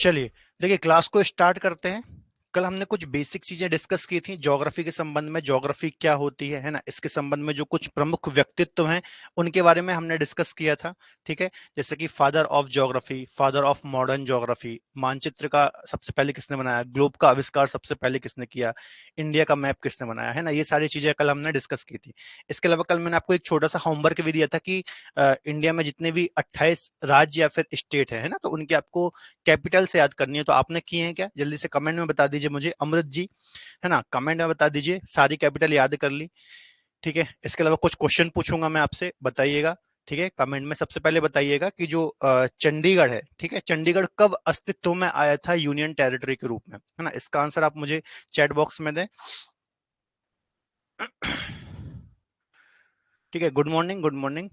चलिए, देखिए क्लास को स्टार्ट करते हैं। कल हमने कुछ बेसिक चीजें डिस्कस की थी ज्योग्राफी के संबंध में। ज्योग्राफी क्या होती है ना, इसके संबंध में जो कुछ प्रमुख व्यक्तित्व हैं उनके बारे में हमने डिस्कस किया था। ठीक है, जैसे कि father of geography, father of modern geography, मानचित्र का सबसे पहले किसने बनाया, ग्लोब का आविष्कार सबसे पहले किसने किया, इंडिया का मैप किसने बनाया, है ना। ये सारी चीजें कल हमने डिस्कस की थी। इसके अलावा कल मैंने आपको एक छोटा सा होमवर्क भी दिया था कि इंडिया में जितने भी 28 राज्य या फिर स्टेट है ना, तो उनके आपको कैपिटल से याद करनी है। तो आपने किए हैं क्या, जल्दी से कमेंट में बता दीजिए मुझे, अमृत जी, है ना, कमेंट में बता दीजिए सारी कैपिटल याद कर ली। ठीक है, इसके अलावा कुछ क्वेश्चन पूछूंगा मैं आपसे, बताइएगा। ठीक है, कमेंट में सबसे पहले बताइएगा कि जो चंडीगढ़ है, ठीक है, चंडीगढ़ कब अस्तित्व में आया था यूनियन टेरिटरी के रूप में, है ना। इसका आंसर आप मुझे चैट बॉक्स में दें। ठीक है, good morning, good morning.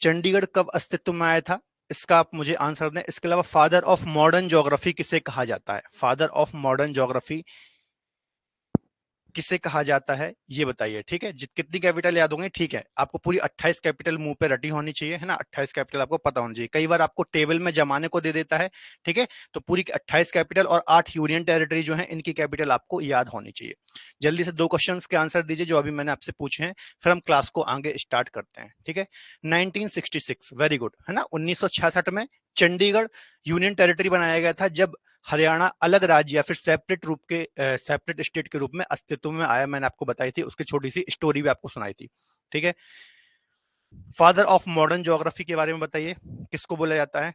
Chandigarh कब अस्तित्व में आया था, इसका आप मुझे आंसर दें। इसके अलावा फादर ऑफ मॉडर्न ज्योग्राफी किसे कहा जाता है, फादर ऑफ मॉडर्न ज्योग्राफी किसे कहा जाता है, ये बताइए। ठीक है, कितनी कैपिटल याद होंगे, ठीक है, आपको पूरी 28 कैपिटल मुंह पे रटी होनी चाहिए, है ना। 28 कैपिटल आपको पता होनी चाहिए, कई बार आपको टेबल में जमाने को दे देता है। ठीक है, तो पूरी 28 कैपिटल और 8 यूनियन टेरिटरी जो है इनकी कैपिटल आपको याद होनी चाहिए। जल्दी से 2 क्वेश्चंस के आंसर दीजिए जो अभी मैंने आपसे पूछे हैं, फिर हम क्लास को आगे स्टार्ट करते हैं। ठीक है, 1966, वेरी गुड, है ना। 1966 में चंडीगढ़ यूनियन टेरिटरी बनाया गया था, जब हरियाणा अलग राज्य या फिर सेपरेट रूप के सेपरेट स्टेट के रूप में अस्तित्व में आया। मैंने आपको बताई थी, उसकी छोटी सी स्टोरी भी आपको सुनाई थी। ठीक है, फादर ऑफ मॉडर्न ज्योग्राफी के बारे में बताइए, किसको बोला जाता है।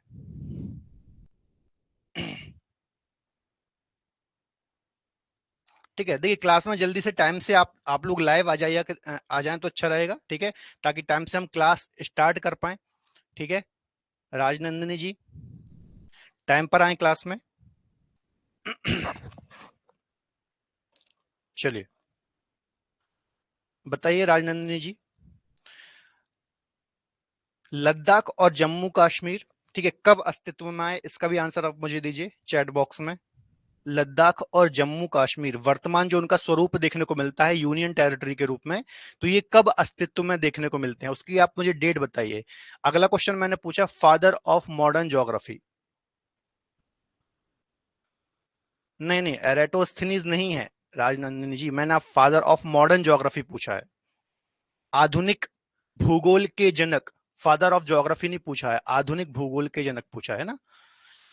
ठीक है, देखिए क्लास में जल्दी से टाइम से आप लोग लाइव आ जाइए, आ जाएं तो अच्छा रहेगा। ठीक है, ताकि टाइम से हम क्लास स्टार्ट कर पाए। ठीक है, राजनंदिनी जी टाइम पर आए क्लास में। चलिए, बताइए राजनंदिनी जी, लद्दाख और जम्मू कश्मीर, ठीक है, कब अस्तित्व में आए, इसका भी आंसर आप मुझे दीजिए चैट बॉक्स में। लद्दाख और जम्मू कश्मीर वर्तमान जो उनका स्वरूप देखने को मिलता है यूनियन टेरिटरी के रूप में, तो ये कब अस्तित्व में देखने को मिलते हैं, उसकी आप मुझे डेट बताइए। अगला क्वेश्चन मैंने पूछा फादर ऑफ मॉडर्न ज्योग्राफी, नहीं नहीं, एरेटोस्थनीज नहीं है राजनंदिनी जी, मैंने आप फादर ऑफ मॉडर्न ज्योग्राफी पूछा है। आधुनिक भूगोल के जनक, फादर ऑफ ज्योग्राफी नहीं पूछा है, आधुनिक भूगोल के जनक पूछा है ना।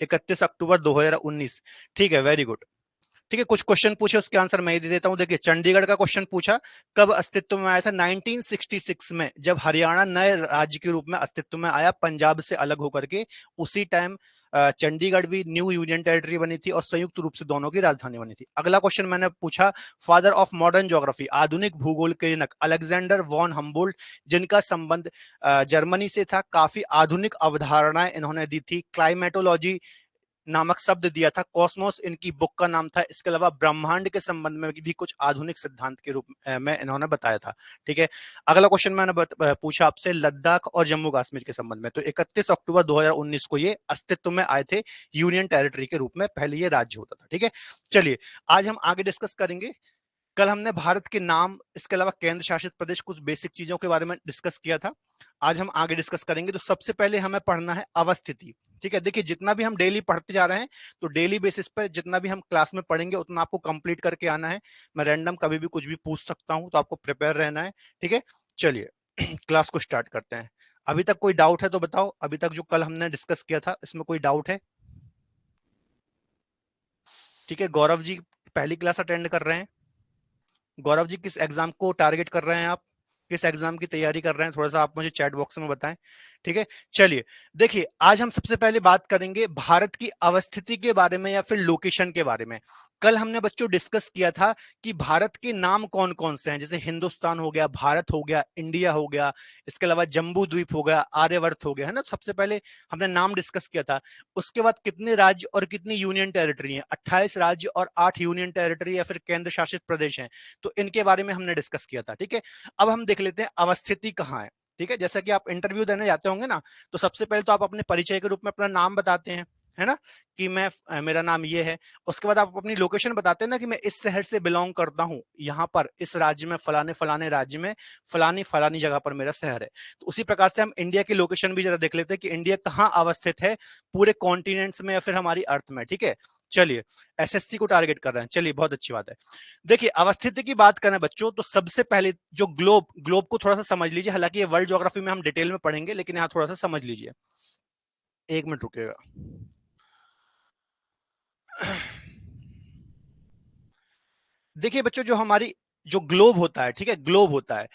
31 अक्टूबर 2019, ठीक है, वेरी गुड। ठीक है, कुछ क्वेश्चन पूछे उसके आंसर मैं ही दे देता हूं। देखिए, चंडीगढ़ का क्वेश्चन पूछा, कब अस्तित्व में आया था, 1966 में, जब हरियाणा नए राज्य के रूप में अस्तित्व में आया पंजाब से अलग होकर के। उसी टाइम चंडीगढ़ भी न्यू यूनियन टेरिटरी बनी थी और संयुक्त रूप से दोनों की राजधानी बनी थी। अगला क्वेश्चन मैंने पूछा, फादर ऑफ मॉडर्न ज्योग्राफी, आधुनिक भूगोल के जनक, अलेक्जेंडर वॉन हम्बोल्ट, जिनका संबंध जर्मनी से था। काफी आधुनिक अवधारणाएं इन्होंने दी थी, क्लाइमेटोलॉजी नामक शब्द दिया था, कॉस्मोस इनकी बुक का नाम था। इसके अलावा ब्रह्मांड के संबंध में भी कुछ आधुनिक सिद्धांत के रूप में इन्होंने बताया था। ठीक है, अगला क्वेश्चन मैंने पूछा आपसे लद्दाख और जम्मू कश्मीर के संबंध में, तो 31 अक्टूबर 2019 को ये अस्तित्व में आए थे यूनियन टेरिटरी के रूप में, पहले ये राज्य होता था। ठीक है, चलिए आज हम आगे डिस्कस करेंगे। कल हमने भारत के नाम, इसके अलावा केंद्र शासित प्रदेश, कुछ बेसिक चीजों के बारे में डिस्कस किया था। आज हम आगे डिस्कस करेंगे। तो सबसे पहले हमें पढ़ना है अवस्थिति। ठीक है, देखिए जितना भी हम डेली पढ़ते जा रहे हैं, तो डेली बेसिस पर जितना भी हम क्लास में पढ़ेंगे उतना आपको कंप्लीट करके आना है। मैं रैंडम कभी भी कुछ भी पूछ सकता हूं, तो आपको प्रिपेयर रहना है। ठीक है, चलिए क्लास को स्टार्ट करते हैं। अभी तक कोई डाउट है तो बताओ, अभी तक जो कल हमने डिस्कस किया था इसमें कोई डाउट है। ठीक है, गौरव जी पहली क्लास अटेंड कर रहे हैं। गौरव जी किस एग्जाम को टारगेट कर रहे हैं आप, किस एग्जाम की तैयारी कर रहे हैं, थोड़ा सा आप मुझे चैट बॉक्स में बताएं। ठीक है, चलिए देखिए आज हम सबसे पहले बात करेंगे भारत की अवस्थिति के बारे में या फिर लोकेशन के बारे में। कल हमने बच्चों डिस्कस किया था कि भारत के नाम कौन कौन से हैं, जैसे हिंदुस्तान हो गया, भारत हो गया, इंडिया हो गया, इसके अलावा जम्बू द्वीप हो गया, आर्यवर्त हो गया, है ना। सबसे पहले हमने नाम डिस्कस किया था। उसके बाद कितने राज्य और कितनी यूनियन टेरिटरी है, 28 राज्य और 8 यूनियन टेरिटरी या फिर केंद्र शासित प्रदेश हैं, तो इनके बारे में हमने डिस्कस किया था। ठीक है, अब हम देख लेते हैं अवस्थिति कहाँ है। ठीक है, जैसा कि आप इंटरव्यू देने जाते होंगे ना, तो सबसे पहले तो आप अपने परिचय के रूप में अपना नाम बताते हैं। है ना, कि मैं मेरा नाम ये है। उसके बाद आप अपनी लोकेशन बताते हैं ना कि मैं इस शहर से बिलोंग करता हूं, यहाँ पर इस राज्य में फलाने फलाने राज्य में फलानी फलानी जगह पर मेरा शहर है। तो उसी प्रकार से हम इंडिया की लोकेशन भी जरा देख लेते हैं कि इंडिया कहाँ अवस्थित है, पूरे कॉन्टिनेंट्स में या फिर हमारी अर्थ में। ठीक है, चलिए एसएससी को टारगेट कर रहे हैं, चलिए बहुत अच्छी बात है। देखिए अवस्थिति की बात करें बच्चों, तो सबसे पहले जो ग्लोब, ग्लोब को थोड़ा सा समझ लीजिए, हालांकि ये वर्ल्ड ज्योग्राफी में हम डिटेल में पढ़ेंगे, लेकिन यहाँ थोड़ा सा समझ लीजिए, एक मिनट रुकेगा। देखिए बच्चों, जो हमारी जो ग्लोब होता है, ठीक है, ग्लोब होता है,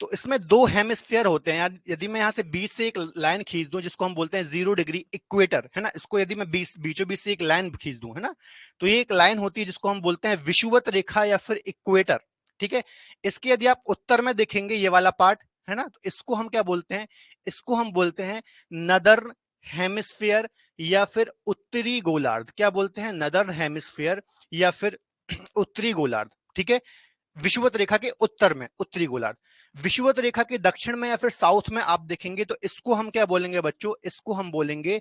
तो इसमें दो हेमिस्फीयर होते हैं यार। यदि मैं यहां से बीच से एक लाइन खींच दूं, जिसको हम बोलते हैं 0 डिग्री इक्वेटर, है ना, इसको यदि मैं बीचों बीच से एक लाइन खींच दूं, है ना, तो ये एक लाइन होती है जिसको हम बोलते हैं विषुवत रेखा या फिर इक्वेटर। ठीक है, इसके यदि आप उत्तर में देखेंगे ये वाला पार्ट, है ना, तो इसको हम क्या बोलते हैं, इसको हम बोलते हैं नदर्न हेमिस्फीयर या फिर उत्तरी गोलार्ध। क्या बोलते हैं, नदर्न हेमिस्फीयर या फिर उत्तरी गोलार्ध। ठीक है, विषुवत रेखा के उत्तर में उत्तरी गोलार्ध। विषुवत रेखा के दक्षिण में या फिर साउथ में आप देखेंगे तो इसको हम क्या बोलेंगे बच्चों, इसको हम बोलेंगे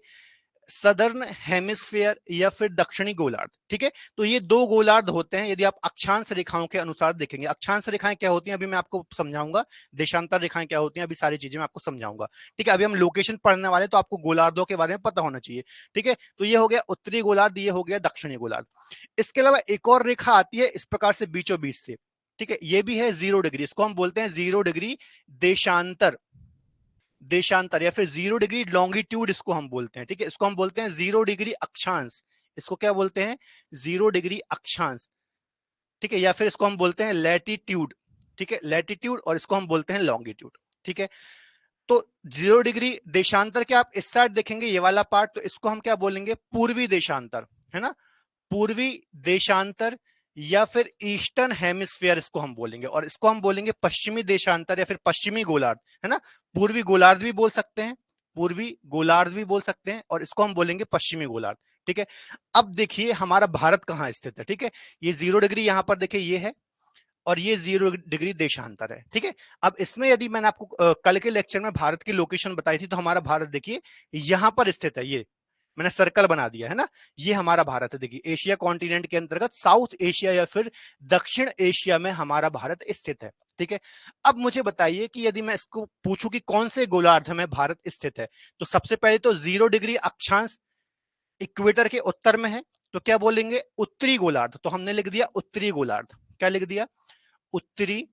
सदर्न हेमिस्फीयर या फिर दक्षिणी गोलार्ध। ठीक है, तो ये दो गोलार्ध होते हैं यदि आप अक्षांश रेखाओं के अनुसार देखेंगे। अक्षांश रेखाएं क्या होती हैं अभी मैं आपको समझाऊंगा, देशांतर रेखाएं क्या होती हैं अभी सारी चीजें मैं आपको समझाऊंगा। ठीक है, अभी हम लोकेशन पढ़ने वाले, तो आपको गोलार्धों के बारे में पता होना चाहिए। ठीक है, तो ये हो गया उत्तरी गोलार्ध, ये हो गया दक्षिणी गोलार्ध। इसके अलावा एक और रेखा आती है इस प्रकार से बीचों बीच से। ठीक है, ये भी है 0 डिग्री, इसको हम बोलते हैं 0 डिग्री देशांतर, देशांतर या फिर 0 डिग्री लॉन्गिट्यूड इसको हम बोलते हैं। ठीक है, इसको हम बोलते हैं 0 डिग्री अक्षांश, इसको क्या बोलते हैं, 0 डिग्री अक्षांश। ठीक है, या फिर इसको हम बोलते हैं लैटिट्यूड। ठीक है, लैटिट्यूड, और इसको हम बोलते हैं लॉन्गिट्यूड। ठीक है, तो 0 डिग्री देशांतर के आप इस साइड देखेंगे ये वाला पार्ट, तो इसको हम क्या बोलेंगे, पूर्वी देशांतर, है ना, पूर्वी देशांतर या फिर ईस्टर्न हेमिस्फीयर इसको हम बोलेंगे, और इसको हम बोलेंगे पश्चिमी देशांतर या फिर पश्चिमी गोलार्ध, है ना, पूर्वी गोलार्ध भी बोल सकते हैं, पूर्वी गोलार्ध भी बोल सकते हैं, और इसको हम बोलेंगे पश्चिमी गोलार्ध। ठीक है, अब देखिए हमारा भारत कहां स्थित है। ठीक है, ये 0 डिग्री यहां पर देखिए ये है, और ये 0 डिग्री देशांतर है। ठीक है, अब इसमें यदि मैंने आपको कल के लेक्चर में भारत की लोकेशन बताई थी, तो हमारा भारत देखिए यहां पर स्थित है, ये मैंने सर्कल बना दिया है ना, ये हमारा भारत है। देखिए एशिया कॉन्टिनेंट के अंतर्गत साउथ एशिया या फिर दक्षिण एशिया में हमारा भारत स्थित है। ठीक है, अब मुझे बताइए कि यदि मैं इसको पूछूं कि कौन से गोलार्ध में भारत स्थित है, तो सबसे पहले तो 0 डिग्री अक्षांश इक्वेटर के उत्तर में है, तो क्या बोलेंगे, उत्तरी गोलार्ध। तो हमने लिख दिया उत्तरी गोलार्ध, क्या लिख दिया, उत्तरी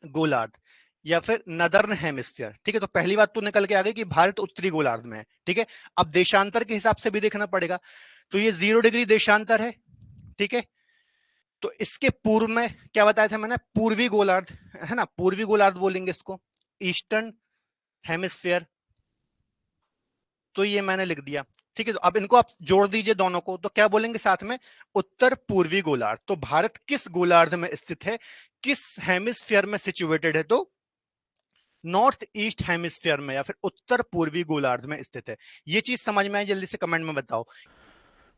गोलार्ध या फिर नदर्न हेमिस्फीयर। ठीक है, तो पहली बात तो निकल के आ गई कि भारत उत्तरी गोलार्ध में है। ठीक है, अब देशांतर के हिसाब से भी देखना पड़ेगा, तो ये 0 डिग्री देशांतर है। ठीक है, तो इसके पूर्व में क्या बताया था मैंने, पूर्वी गोलार्ध, है ना, पूर्वी गोलार्ध बोलेंगे इसको, ईस्टर्न हेमिस्फीयर। तो ये मैंने लिख दिया। ठीक है, तो अब इनको आप जोड़ दीजिए दोनों को, तो क्या बोलेंगे साथ में, उत्तर पूर्वी गोलार्ध। तो भारत किस गोलार्ध में स्थित है, किस हेमिस्फीयर में सिचुएटेड है, तो नॉर्थ ईस्ट हेमिस्फीयर में या फिर उत्तर पूर्वी गोलार्ध में स्थित है। ये चीज समझ में आई, जल्दी से कमेंट में बताओ।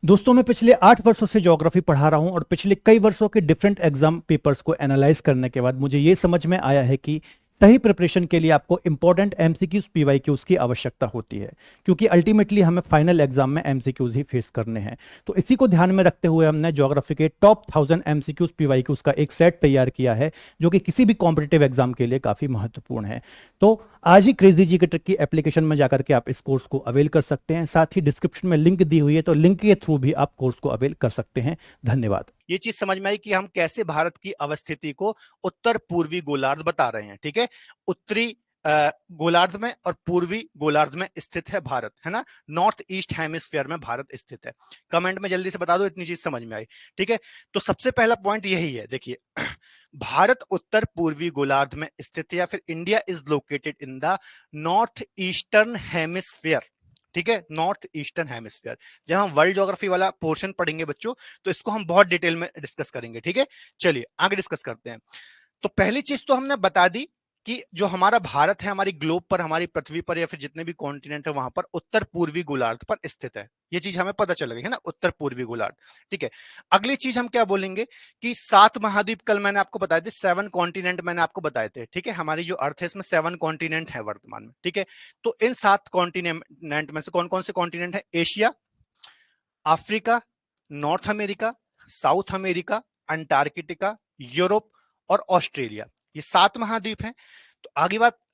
दोस्तों मैं पिछले 8 वर्षों से ज्योग्राफी पढ़ा रहा हूं और पिछले कई वर्षों के डिफरेंट एग्जाम पेपर्स को एनालाइज करने के बाद मुझे ये समझ में आया है कि सही प्रिपरेशन के लिए आपको इंपॉर्टेंट एमसीक्यूज पीवाईक्यूज की आवश्यकता होती है, क्योंकि अल्टीमेटली हमें फाइनल एग्जाम में एमसीक्यूज ही फेस करने हैं। तो इसी को ध्यान में रखते हुए हमने ज्योग्राफी के टॉप 1000 एमसीक्यूज पीवाईक्यूज का एक सेट तैयार किया है, जो कि किसी भी कॉम्पिटेटिव एग्जाम के लिए काफी महत्वपूर्ण है। तो आज ही क्रेजी जी के ट्रिक की एप्लीकेशन में जाकर के आप इस कोर्स को अवेल कर सकते हैं। साथ ही डिस्क्रिप्शन में लिंक दी हुई है, तो लिंक के थ्रू भी आप कोर्स को अवेल कर सकते हैं। धन्यवाद। ये चीज समझ में आई कि हम कैसे भारत की अवस्थिति को उत्तर पूर्वी गोलार्ध बता रहे हैं। ठीक है, उत्तरी गोलार्ध में और पूर्वी गोलार्ध में स्थित है भारत, है ना, नॉर्थ ईस्ट हेमिस्फीयर में भारत स्थित है। कमेंट में जल्दी से बता दो इतनी चीज समझ में आई। ठीक है, तो सबसे पहला पॉइंट यही है, देखिए भारत उत्तर पूर्वी गोलार्ध में स्थित है या फिर India is located in the north eastern hemisphere. ठीक है, नॉर्थ ईस्टर्न हेमिस्फीयर। जब हम वर्ल्ड ज्योग्राफी वाला पोर्शन पढ़ेंगे बच्चों, तो इसको हम बहुत डिटेल में डिस्कस करेंगे। ठीक है, चलिए आगे डिस्कस करते हैं। तो पहली चीज तो हमने बता दी कि जो हमारा भारत है हमारी ग्लोब पर, हमारी पृथ्वी पर या फिर जितने भी कॉन्टिनेंट है वहां पर उत्तर पूर्वी गोलार्ध पर स्थित है। ये चीज हमें पता चल गई है ना, उत्तर पूर्वी गोलार्ध। ठीक है, अगली चीज हम क्या बोलेंगे कि 7 महाद्वीप, कल मैंने आपको बताए थे 7 कॉन्टिनेंट मैंने आपको बताए थे। ठीक है, हमारी जो अर्थ है इसमें 7 कॉन्टिनेंट है वर्तमान में। ठीक है, तो इन 7 कॉन्टिनेंट में से कौन कौन से कॉन्टिनेंट है? Asia, Africa, north America, south America, Antarctica, Europe और ऑस्ट्रेलिया, ये 7 महाद्वीप हैं। तो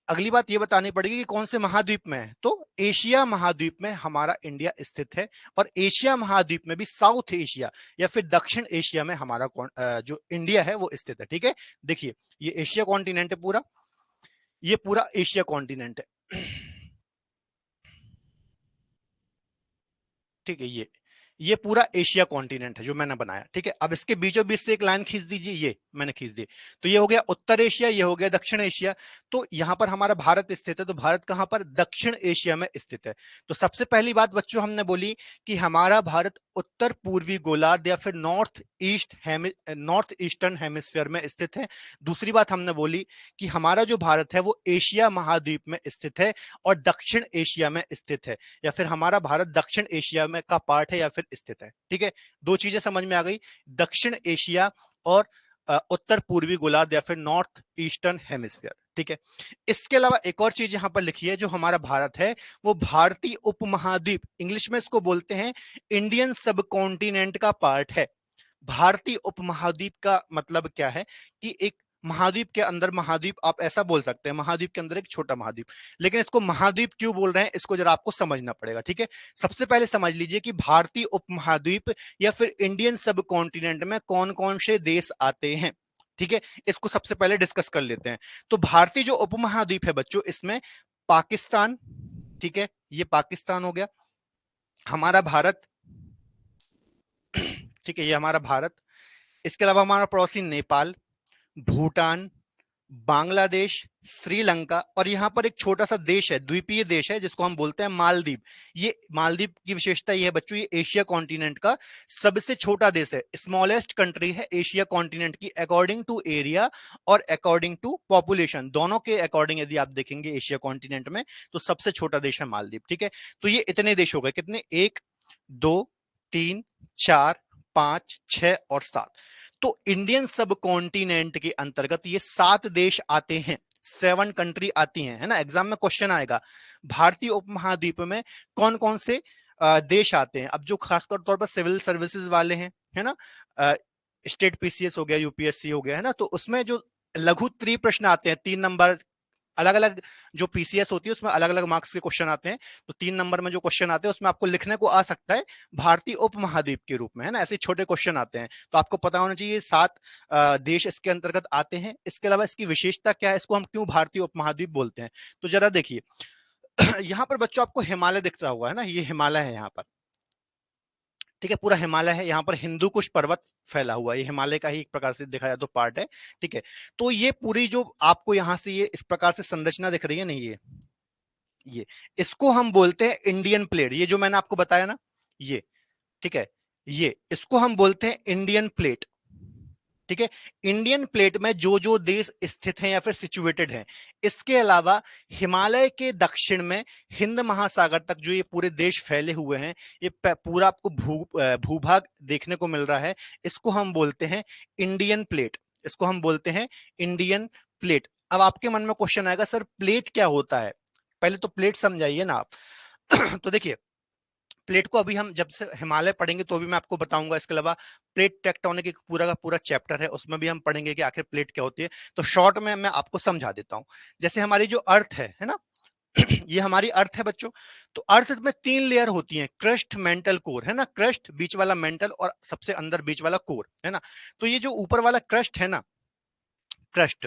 अगली बात ये बतानी पड़ेगी कि कौन से महाद्वीप में है। तो एशिया महाद्वीप में हमारा इंडिया स्थित है, और एशिया महाद्वीप में भी साउथ एशिया या फिर दक्षिण एशिया में हमारा जो इंडिया है वो स्थित है। ठीक है, देखिए ये एशिया कॉन्टिनेंट है पूरा, ये पूरा एशिया कॉन्टिनेंट है। ठीक है, ये पूरा एशिया कॉन्टिनेंट है जो मैंने बनाया। ठीक है, अब इसके बीचों बीच से एक लाइन खींच दीजिए, ये मैंने खींच दी। तो ये हो गया उत्तर एशिया, ये हो गया दक्षिण एशिया। तो यहां पर हमारा भारत स्थित है, तो भारत कहां पर? दक्षिण एशिया में स्थित है। तो सबसे पहली बात बच्चों हमने बोली कि हमारा भारत उत्तर पूर्वी गोलार्ध या फिर नॉर्थ ईस्टर्न हेमिस्फीयर में स्थित है। दूसरी बात हमने बोली कि हमारा जो भारत है वो एशिया महाद्वीप में स्थित है और दक्षिण एशिया में स्थित है, या फिर हमारा भारत दक्षिण एशिया में का पार्ट है या फिर स्थित है। ठीक है, दो चीजें समझ में आ गई, दक्षिण एशिया और उत्तर पूर्वी गोलार्ध या फिर नॉर्थ ईस्टर्न हेमिस्फीयर। ठीक है, इसके अलावा एक और चीज यहां पर लिखी है, जो हमारा भारत है वो भारतीय उपमहाद्वीप, इंग्लिश में इसको बोलते हैं इंडियन सब कॉन्टिनेंट का पार्ट है। भारतीय उपमहाद्वीप का मतलब क्या है कि एक महाद्वीप के अंदर महाद्वीप, आप ऐसा बोल सकते हैं महाद्वीप के अंदर एक छोटा महाद्वीप, लेकिन इसको महाद्वीप क्यों बोल रहे हैं इसको जरा आपको समझना पड़ेगा। ठीक है, सबसे पहले समझ लीजिए कि भारतीय उपमहाद्वीप या फिर इंडियन सब कॉन्टिनेंट में कौन कौन से देश आते हैं। ठीक है, इसको सबसे पहले डिस्कस कर लेते हैं। तो भारतीय जो उपमहाद्वीप है बच्चों, इसमें पाकिस्तान, ठीक है ये पाकिस्तान हो गया हमारा भारत, ठीक है ये हमारा भारत। इसके अलावा हमारा पड़ोसी नेपाल, भूटान, बांग्लादेश, श्रीलंका, और यहां पर एक छोटा सा देश है, द्वीपीय देश है जिसको हम बोलते हैं मालदीव। ये मालदीव की विशेषता ये है बच्चों, ये एशिया कॉन्टिनेंट का सबसे छोटा देश है, स्मॉलेस्ट कंट्री है एशिया कॉन्टिनेंट की, अकॉर्डिंग टू एरिया और अकॉर्डिंग टू पॉपुलेशन, दोनों के अकॉर्डिंग यदि आप देखेंगे एशिया कॉन्टिनेंट में तो सबसे छोटा देश है मालदीव। ठीक है, तो ये इतने देश हो गए, कितने? 1 2 3 4 5 6 और 7। तो इंडियन सब कॉन्टिनेंट के अंतर्गत ये 7 देश आते हैं, 7 कंट्री आती हैं, है ना। एग्जाम में क्वेश्चन आएगा भारतीय उपमहाद्वीप में कौन कौन से देश आते हैं। अब जो खासकर तौर पर सिविल सर्विसेज वाले हैं, है ना, स्टेट पीसीएस हो गया, यूपीएससी हो गया, है ना, तो उसमें जो लघु त्रि प्रश्न आते हैं 3 नंबर, अलग अलग जो पीसीएस होती है उसमें अलग अलग मार्क्स के क्वेश्चन आते हैं। तो 3 नंबर में जो क्वेश्चन आते हैं उसमें आपको लिखने को आ सकता है भारतीय उपमहाद्वीप के रूप में, है ना, ऐसे छोटे क्वेश्चन आते हैं। तो आपको पता होना चाहिए 7 देश इसके अंतर्गत आते हैं। इसके अलावा इसकी विशेषता क्या है, इसको हम क्यों भारतीय उपमहाद्वीप बोलते हैं, तो जरा देखिए यहाँ पर बच्चों आपको हिमालय दिख रहा हुआ है ना, ये हिमालय है यहाँ पर, ठीक है पूरा हिमालय है, यहाँ पर हिंदू कुश पर्वत फैला हुआ है, ये हिमालय का ही एक प्रकार से देखा जाए तो पार्ट है। ठीक है, तो ये पूरी जो आपको यहाँ से ये इस प्रकार से संरचना दिख रही है नहीं, ये इसको हम बोलते हैं इंडियन प्लेट, ये जो मैंने आपको बताया ना ये, ठीक है, ये इसको हम बोलते हैं इंडियन प्लेट। ठीक है, इंडियन प्लेट में जो जो देश स्थित हैं या फिर सिचुएटेड हैं, इसके अलावा हिमालय के दक्षिण में हिंद महासागर तक जो ये पूरे देश फैले हुए हैं, ये पूरा आपको भूभाग देखने को मिल रहा है, इसको हम बोलते हैं इंडियन प्लेट, इसको हम बोलते हैं इंडियन प्लेट। अब आपके मन में क्वेश्चन आएगा सर प्लेट क्या होता है, पहले तो प्लेट समझाइए ना आप। तो देखिए प्लेट को अभी हम जब से हिमालय पढ़ेंगे तो भी मैं आपको बताऊंगा, इसके अलावा प्लेट टेक्टोनिक एक पूरा का पूरा चैप्टर है उसमें भी हम पढ़ेंगे कि आखिर प्लेट क्या होती है। तो शॉर्ट में मैं आपको समझा देता हूं, जैसे हमारी जो अर्थ है ना ये हमारी अर्थ है बच्चों। तो अर्थ में 3 लेयर होती हैं, क्रस्ट, मेंटल, कोर, है ना, क्रस्ट बीच वाला, मेंटल और सबसे अंदर बीच वाला कोर, है ना। तो ये जो ऊपर वाला क्रस्ट है ना, क्रस्ट,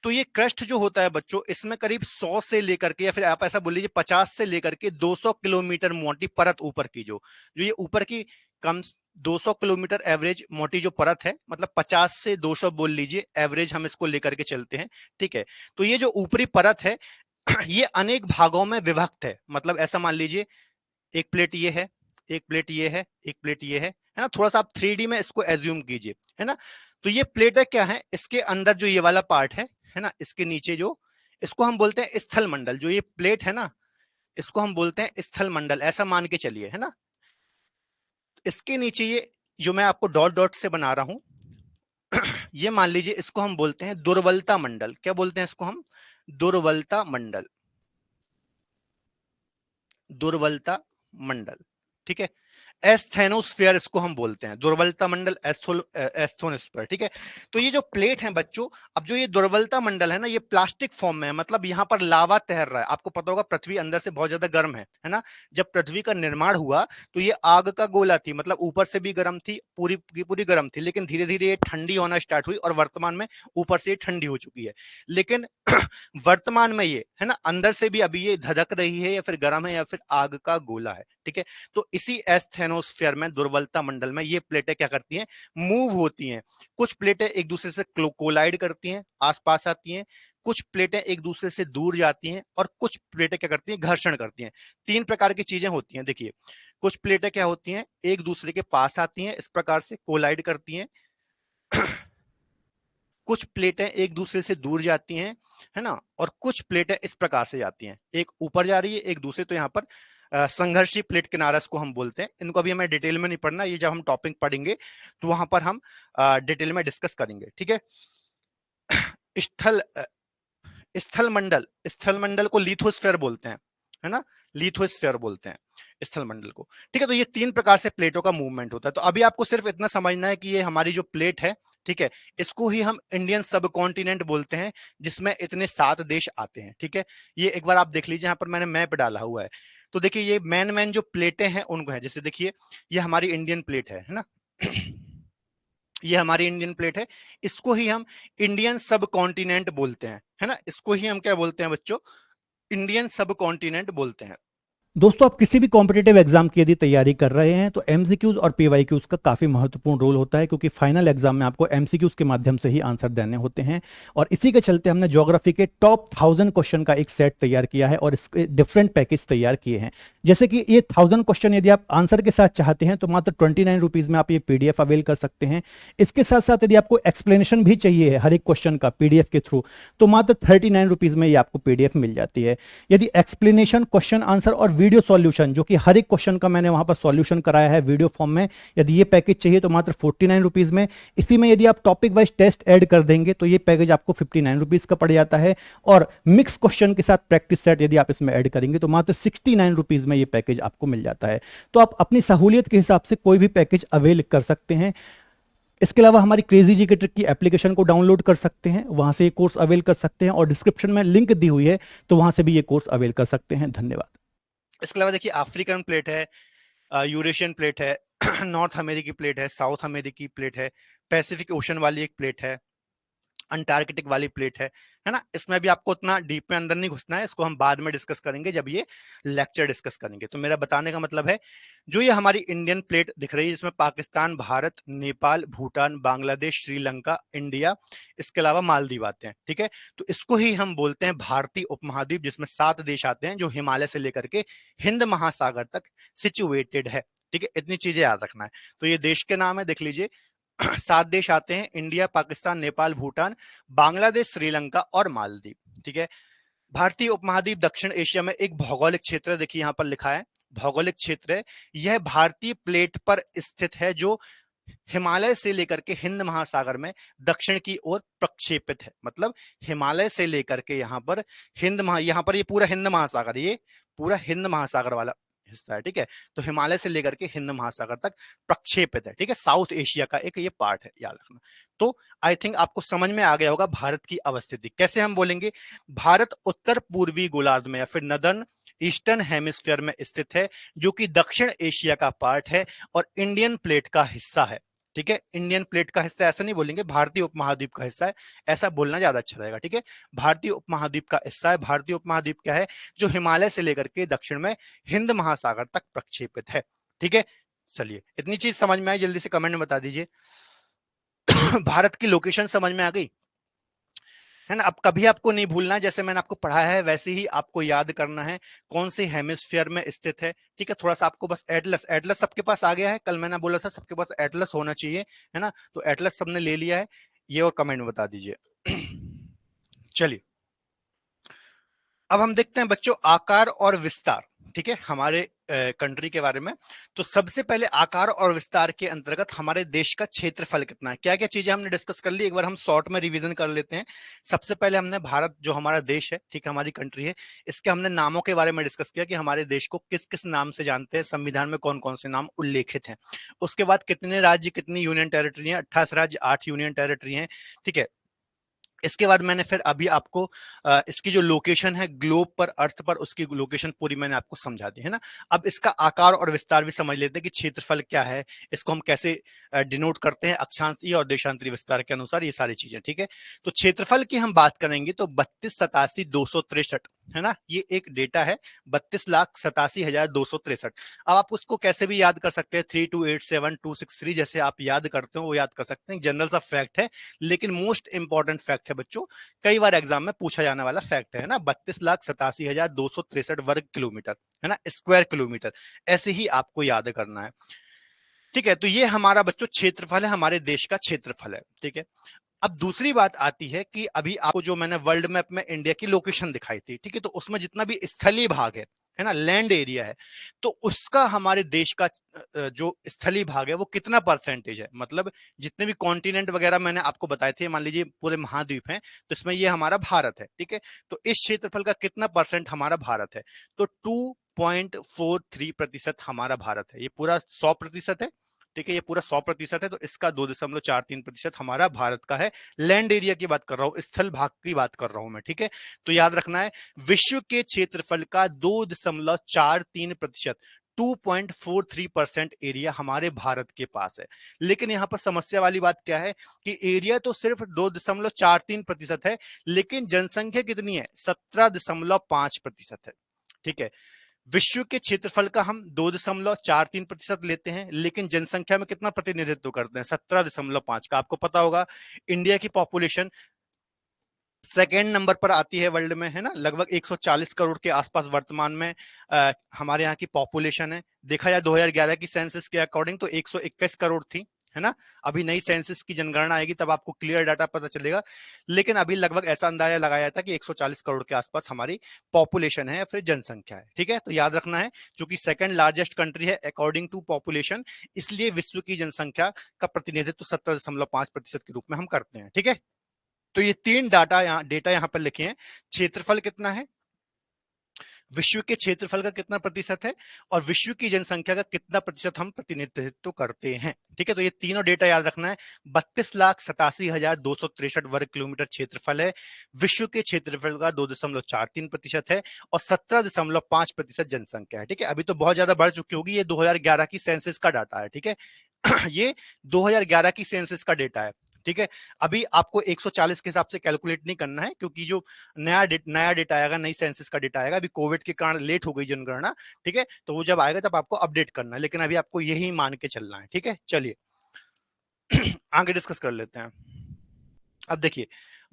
तो ये क्रस्ट जो होता है बच्चों, इसमें करीब 100 से लेकर के या फिर आप ऐसा बोल लीजिए 50 से लेकर के 200 किलोमीटर मोटी परत ऊपर की, जो ये ऊपर की कम 200 किलोमीटर एवरेज मोटी जो परत है, मतलब 50 से 200 बोल लीजिए एवरेज, हम इसको लेकर के चलते हैं। ठीक है, तो ये जो ऊपरी परत है ये अनेक भागों में विभक्त है, मतलब ऐसा मान लीजिए एक प्लेट ये है, एक प्लेट ये है, एक प्लेट ये है ना, थोड़ा सा आप 3D में इसको एज्यूम कीजिए, है ना। तो ये प्लेट है क्या है, इसके अंदर जो ये वाला पार्ट है ना, इसके नीचे जो इसको हम बोलते हैं स्थल मंडल। जो ये प्लेट है ना, इसको हम बोलते हैं स्थल मंडल, ऐसा मान के चलिए, है ना। इसके नीचे ये जो मैं आपको डॉट डॉट से बना रहा हूं, ये मान लीजिए इसको हम बोलते हैं दुर्बलता मंडल। क्या बोलते हैं इसको हम? दुर्बलता मंडल, दुर्बलता मंडल, ठीक है। एस्थेनोस्फीयर इसको हम बोलते हैं, दुर्बलता मंडल, एस्थोनोस्फीयर, ठीक है। तो ये जो प्लेट है बच्चों, अब जो ये दुर्बलता मंडल है ना, ये प्लास्टिक फॉर्म में है, मतलब यहां पर लावा तैर रहा है। आपको पता होगा पृथ्वी अंदर से बहुत ज्यादा गर्म है ना। जब पृथ्वी का निर्माण हुआ तो ये आग का गोला थी, मतलब ऊपर से भी गर्म थी, पूरी की पूरी गर्म थी, लेकिन धीरे धीरे ये ठंडी होना स्टार्ट हुई और वर्तमान में ऊपर से ठंडी हो चुकी है। लेकिन वर्तमान में ये है ना, अंदर से भी अभी ये धधक रही है, या फिर गर्म है, या फिर आग का गोला है, ठीक है। तो इसी एस्थेनोस्फीयर में, दुर्बलता मंडल में, ये प्लेटें क्या करती हैं? मूव होती हैं। कुछ प्लेटें एक दूसरे से कोलाइड करती हैं, आसपास आती हैं। कुछ प्लेटें एक दूसरे से दूर जाती हैं, और कुछ प्लेटें क्या करती हैं? घर्षण करती हैं। तीन प्रकार की चीजें होती हैं, देखिए। कुछ प्लेटें क्या होती हैं? एक दूसरे के पास आती हैं, इस प्रकार से कोलाइड करती हैं। कुछ प्लेटें एक दूसरे से दूर जाती हैं, है ना, और कुछ प्लेटें इस प्रकार से जाती हैं, एक ऊपर जा रही है, एक दूसरे। तो यहाँ पर संघर्षी प्लेट किनारा इसको हम बोलते हैं। इनको अभी हमें डिटेल में नहीं पढ़ना, ये जब हम टॉपिक पढ़ेंगे तो वहां पर हम डिटेल में डिस्कस करेंगे, ठीक है। स्थल स्थल मंडल, स्थल मंडल को लिथोस्फीयर बोलते हैं, है ना, लिथोस्फीयर बोलते हैं स्थल मंडल को, ठीक है। तो ये तीन प्रकार से प्लेटों का मूवमेंट होता है। तो अभी आपको सिर्फ इतना समझना है कि ये हमारी जो प्लेट है, ठीक है, इसको ही हम इंडियन सब कॉन्टिनेंट बोलते हैं, जिसमें इतने 7 देश आते हैं, ठीक है। ये एक बार आप देख लीजिए, यहाँ पर मैंने मैप डाला हुआ है। तो देखिए ये मेन मेन जो प्लेटें हैं उनको है, जैसे देखिए ये हमारी इंडियन प्लेट है ना। ये हमारी इंडियन प्लेट है, इसको ही हम इंडियन सब कॉन्टिनेंट बोलते हैं, है ना। इसको ही हम क्या बोलते हैं बच्चों? इंडियन सब कॉन्टिनेंट बोलते हैं। दोस्तों, आप किसी भी कॉम्पिटेटिव एग्जाम की यदि तैयारी कर रहे हैं तो एमसीक्यूज और पीवाईक्यूज का काफी महत्वपूर्ण रोल होता है, क्योंकि फाइनल एग्जाम में आपको एमसीक्यूज के माध्यम से ही आंसर देने होते हैं। और इसी के चलते हमने ज्योग्राफी के टॉप 1000 क्वेश्चन का एक सेट तैयार किया है और इसके डिफरेंट पैकेज तैयार किए हैं। जैसे कि ये 1000 क्वेश्चन यदि आप आंसर के साथ चाहते हैं तो मात्र 29 रुपीज में आप ये पीडीएफ अवेल कर सकते हैं। इसके साथ साथ यदि आपको एक्सप्लेनेशन भी चाहिए है हर एक क्वेश्चन का पीडीएफ के थ्रू, तो मात्र 39 रुपीज में ये आपको पीडीएफ मिल जाती है। यदि एक्सप्लेनेशन, क्वेश्चन आंसर और वीडियो सॉल्यूशन, जो कि हर एक क्वेश्चन का मैंने वहां पर सॉल्यूशन कराया है वीडियो फॉर्म में, यदि ये पैकेज चाहिए तो मात्र 49 रुपीज में। इसी में यदि आप टॉपिक वाइज टेस्ट ऐड कर देंगे तो ये पैकेज आपको 59 रुपीज का पड़ जाता है। और मिक्स क्वेश्चन के साथ प्रैक्टिस सेट यदि आप इसमें ऐड करेंगे तो मात्र 69 रुपीज में ये पैकेज आपको मिल जाता है। तो आप अपनी सहूलियत के हिसाब से कोई भी पैकेज अवेल कर सकते हैं। इसके अलावा हमारी क्रेजी जी के ट्रिक की एप्लीकेशन को डाउनलोड कर सकते हैं, वहां से ये कोर्स अवेल कर सकते हैं, और डिस्क्रिप्शन में लिंक दी हुई है तो वहां से भी ये कोर्स अवेल कर सकते हैं। धन्यवाद। इसके अलावा देखिए अफ्रीकन प्लेट है, यूरेशियन प्लेट है, नॉर्थ अमेरिकी प्लेट है, साउथ अमेरिकी प्लेट है, पैसिफिक ओशन वाली एक प्लेट है, अंटार्कटिक वाली प्लेट है ना। इसमें भी आपको उतना डीप में अंदर नहीं घुसना है, इसको हम बाद में डिस्कस करेंगे जब ये लेक्चर डिस्कस करेंगे। तो मेरा बताने का मतलब है, जो ये हमारी इंडियन प्लेट दिख रही है, इसमें पाकिस्तान, भारत, नेपाल, भूटान, बांग्लादेश, श्रीलंका, इंडिया, इसके अलावा मालदीव आते हैं, ठीक है। तो इसको ही हम बोलते हैं भारतीय उपमहाद्वीप, जिसमें 7 देश आते हैं, जो हिमालय से लेकर के हिंद महासागर तक सिचुएटेड है, ठीक है। इतनी चीजें याद रखना है। तो ये देश के नाम है, देख लीजिए। 7 देश आते हैं, इंडिया, पाकिस्तान, नेपाल, भूटान, बांग्लादेश, श्रीलंका और मालदीव, ठीक है। भारतीय उपमहाद्वीप दक्षिण एशिया में एक भौगोलिक क्षेत्र, देखिए यहां पर लिखा है भौगोलिक क्षेत्र है। यह भारतीय प्लेट पर स्थित है, जो हिमालय से लेकर के हिंद महासागर में दक्षिण की ओर प्रक्षेपित है। मतलब हिमालय से लेकर के यहां पर यहां पर ये पूरा हिंद महासागर, ये पूरा हिंद महासागर वाला हिस्सा है, ठीक है। तो हिमालय से लेकर के हिंद महासागर तक प्रक्षेपित है, ठीक है। साउथ एशिया का एक ये पार्ट है, याद रखना। तो आई थिंक आपको समझ में आ गया होगा भारत की अवस्थिति कैसे हम बोलेंगे। भारत उत्तर पूर्वी गोलार्ध में, या फिर नदर्न ईस्टर्न हेमिस्फीयर में स्थित है, जो कि दक्षिण एशिया का पार्ट है और इंडियन प्लेट का हिस्सा है, ठीक है। इंडियन प्लेट का हिस्सा ऐसा नहीं बोलेंगे, भारतीय उपमहाद्वीप का हिस्सा है, ऐसा बोलना ज्यादा अच्छा रहेगा, ठीक है। भारतीय उपमहाद्वीप का हिस्सा है। भारतीय उपमहाद्वीप क्या है? जो हिमालय से लेकर के दक्षिण में हिंद महासागर तक प्रक्षेपित है, ठीक है। चलिए, इतनी चीज समझ में आई, जल्दी से कमेंट में बता दीजिए। भारत की लोकेशन समझ में आ गई, है ना। अब कभी आपको नहीं भूलना, जैसे मैंने आपको पढ़ाया है वैसे ही आपको याद करना है कौन से हेमिस्फीयर में स्थित है, ठीक है। थोड़ा सा आपको बस एटलस, एटलस सबके पास आ गया है, कल मैंने बोला था सबके पास एटलस होना चाहिए, है ना। तो एटलस सबने ले लिया है, ये और कमेंट में बता दीजिए। चलिए, अब हम देखते हैं बच्चों आकार और विस्तार, ठीक है, हमारे कंट्री के बारे में। तो सबसे पहले आकार और विस्तार के अंतर्गत हमारे देश का क्षेत्रफल कितना है, क्या क्या चीजें हमने डिस्कस कर ली, एक बार हम शॉर्ट में रिवीजन कर लेते हैं। सबसे पहले हमने भारत जो हमारा देश है, ठीक है, हमारी कंट्री है, इसके हमने नामों के बारे में डिस्कस किया कि हमारे देश को किस किस नाम से जानते हैं, संविधान में कौन कौन से नाम उल्लेखित हैं। उसके बाद कितने राज्य, कितनी यूनियन टेरिटरी है, 28 राज्य, 8 यूनियन टेरिटरी है, ठीक है। इसके बाद मैंने फिर अभी आपको इसकी जो लोकेशन है ग्लोब पर, अर्थ पर, उसकी लोकेशन पूरी मैंने आपको समझा दी है ना। अब इसका आकार और विस्तार भी समझ लेते हैं कि क्षेत्रफल क्या है, इसको हम कैसे डिनोट करते हैं अक्षांशीय और देशांतरी विस्तार के अनुसार, ये सारी चीजें, ठीक है। तो क्षेत्रफल की हम बात करेंगे तो 32,87,263 है ना, ये एक डेटा है, 32,87,263। अब आप उसको कैसे भी याद कर सकते हैं, 3287263 जैसे आप याद करते हो वो याद कर सकते हैं, जनरल सा फैक्ट है, लेकिन मोस्ट इंपॉर्टेंट फैक्ट है बच्चों, कई बार एग्जाम में पूछा जाने वाला फैक्ट है ना। 32,87,263 वर्ग किलोमीटर है ना, स्क्वायर किलोमीटर, ऐसे ही आपको याद करना है, ठीक है। तो ये हमारा बच्चों क्षेत्रफल है, हमारे देश का क्षेत्रफल है, ठीक है। अब दूसरी बात आती है कि अभी आपको जो मैंने वर्ल्ड मैप में इंडिया की लोकेशन दिखाई थी, ठीक है, तो उसमें जितना भी स्थलीय भाग है ना, लैंड एरिया है, तो उसका हमारे देश का जो स्थलीय भाग है वो कितना परसेंटेज है, मतलब जितने भी कॉन्टिनेंट वगैरह मैंने आपको बताए थे, मान लीजिए पूरे महाद्वीप हैं, तो इसमें ये हमारा भारत है, ठीक है। तो इस क्षेत्रफल का कितना परसेंट हमारा भारत है, तो 2.43% हमारा भारत है, ये पूरा 100% है, ठीक है, ये पूरा 100% है, तो इसका 2.43% हमारा भारत का है। लैंड एरिया की बात कर रहा हूं, स्थल भाग की बात कर रहा हूं मैं, ठीक है। तो याद रखना है विश्व के क्षेत्रफल का 2.43%, 2.43% एरिया हमारे भारत के पास है। लेकिन यहां पर समस्या वाली बात क्या है कि एरिया तो सिर्फ 2.43% है, लेकिन जनसंख्या कितनी है, 17.5% है, ठीक है। विश्व के क्षेत्रफल का हम 2.43% लेते हैं, लेकिन जनसंख्या में कितना प्रतिनिधित्व करते हैं, 17.5 का। आपको पता होगा इंडिया की पॉपुलेशन सेकेंड नंबर पर आती है वर्ल्ड में, है ना, लगभग 140 करोड़ के आसपास वर्तमान में हमारे यहाँ की पॉपुलेशन है। देखा जाए 2011 की सेंसस के अकॉर्डिंग तो 121 करोड़ थी, है ना। अभी नई सेंसस की जनगणना आएगी तब आपको क्लियर डाटा पता चलेगा, लेकिन अभी लगभग ऐसा अंदाजा लगाया था कि 140 करोड़ के आसपास हमारी पॉपुलेशन है, फिर जनसंख्या है, ठीक है। तो याद रखना है क्योंकि सेकंड लार्जेस्ट कंट्री है अकॉर्डिंग टू पॉपुलेशन, इसलिए विश्व की जनसंख्या का प्रतिनिधित्व 17.5% के रूप में हम करते हैं, ठीक है। तो ये तीन डेटा यहां पर लिखे हैं, क्षेत्रफल कितना है, विश्व के क्षेत्रफल का कितना प्रतिशत है, और विश्व की जनसंख्या का कितना प्रतिशत हम प्रतिनिधित्व करते हैं, ठीक है। तो ये तीनों डेटा याद रखना है। 32,87,263 वर्ग किलोमीटर क्षेत्रफल है, विश्व के क्षेत्रफल का 2.43% है, और 17.5% जनसंख्या है, ठीक है। अभी तो बहुत ज्यादा बढ़ चुकी होगी, ये 2011 की सेंसस का डाटा है, ठीक है। ये 2011 की सेंसस का डेटा है, ठीक है। अभी आपको 140 के हिसाब से कैलकुलेट नहीं करना है, क्योंकि जो नया डेटा आएगा, नई सेंसस का डेटा आएगा, अभी कोविड के कारण लेट हो गई जनगणना, ठीक है। तो वो जब आएगा तब आपको अपडेट करना है, लेकिन अभी आपको यही मान के चलना है, ठीक है। चलिए आगे डिस्कस कर लेते हैं। अब देखिए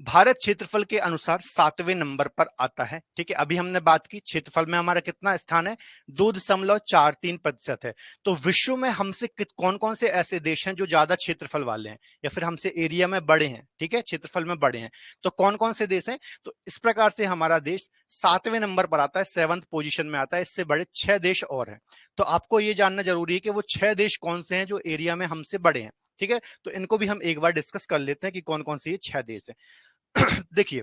भारत क्षेत्रफल के अनुसार 7वें नंबर पर आता है, ठीक है। अभी हमने बात की क्षेत्रफल में हमारा कितना स्थान है, 2.43% है। तो विश्व में हमसे कौन कौन से ऐसे देश हैं जो ज्यादा क्षेत्रफल वाले हैं, या फिर हमसे एरिया में बड़े हैं, ठीक है, क्षेत्रफल में बड़े हैं, तो कौन कौन से देश हैं। तो इस प्रकार से हमारा देश 7वें नंबर पर आता है, 7th पोजीशन में आता है। इससे बड़े 6 देश और हैं, तो आपको ये जानना जरूरी है कि वो 6 देश कौन से हैं जो एरिया में हमसे बड़े हैं, ठीक है। तो इनको भी हम एक बार डिस्कस कर लेते हैं कि कौन कौन से ये 6 देश हैं। देखिए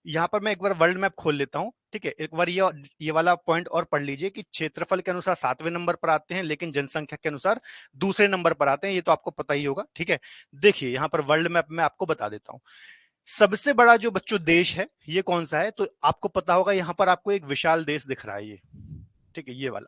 यहां पर मैं एक बार वर्ल्ड मैप खोल लेता हूं, ठीक है। एक बार ये वाला पॉइंट और पढ़ लीजिए कि क्षेत्रफल के अनुसार 7वें नंबर पर आते हैं, लेकिन जनसंख्या के अनुसार दूसरे नंबर पर आते हैं, ये तो आपको पता ही होगा, ठीक है। देखिए यहां पर वर्ल्ड मैप में आपको बता देता हूं, सबसे बड़ा जो बच्चों देश है ये कौन सा है, तो आपको पता होगा, यहां पर आपको एक विशाल देश दिख रहा है ये, ठीक है, ये वाला,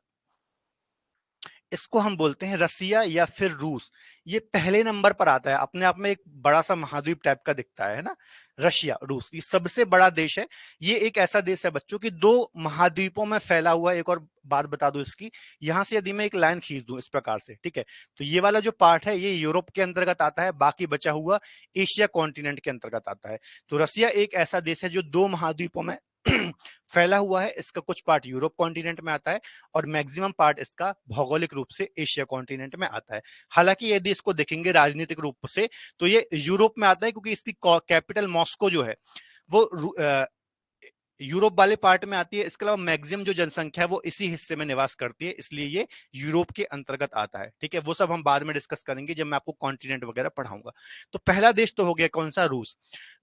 इसको हम बोलते हैं रसिया या फिर रूस। ये पहले नंबर पर आता है, अपने आप में एक बड़ा सा महाद्वीप टाइप का दिखता है ना, रशिया, रूस, ये सबसे बड़ा देश है। ये एक ऐसा देश है बच्चों की 2 महाद्वीपों में फैला हुआ। एक और बात बता दूं इसकी, यहां से यदि मैं एक लाइन खींच दूं इस प्रकार से, ठीक है, तो ये वाला जो पार्ट है ये यूरोप के अंतर्गत आता है, बाकी बचा हुआ एशिया कॉन्टिनेंट के अंतर्गत आता है। तो रसिया एक ऐसा देश है जो 2 महाद्वीपों में फैला हुआ है, इसका कुछ पार्ट यूरोप कॉन्टिनेंट में आता है और मैक्सिमम पार्ट इसका भौगोलिक रूप से एशिया कॉन्टिनेंट में आता है। हालांकि यदि इसको देखेंगे राजनीतिक रूप से तो ये यूरोप में आता है, क्योंकि इसकी कैपिटल मॉस्को जो है वो यूरोप वाले पार्ट में आती है। इसके अलावा मैक्सिमम जो जनसंख्या है वो इसी हिस्से में निवास करती है, इसलिए ये यूरोप के अंतर्गत आता है। ठीक है, वो सब हम बाद में डिस्कस करेंगे जब मैं आपको कॉन्टिनेंट वगैरह पढ़ाऊंगा। तो पहला देश तो हो गया कौन सा, रूस।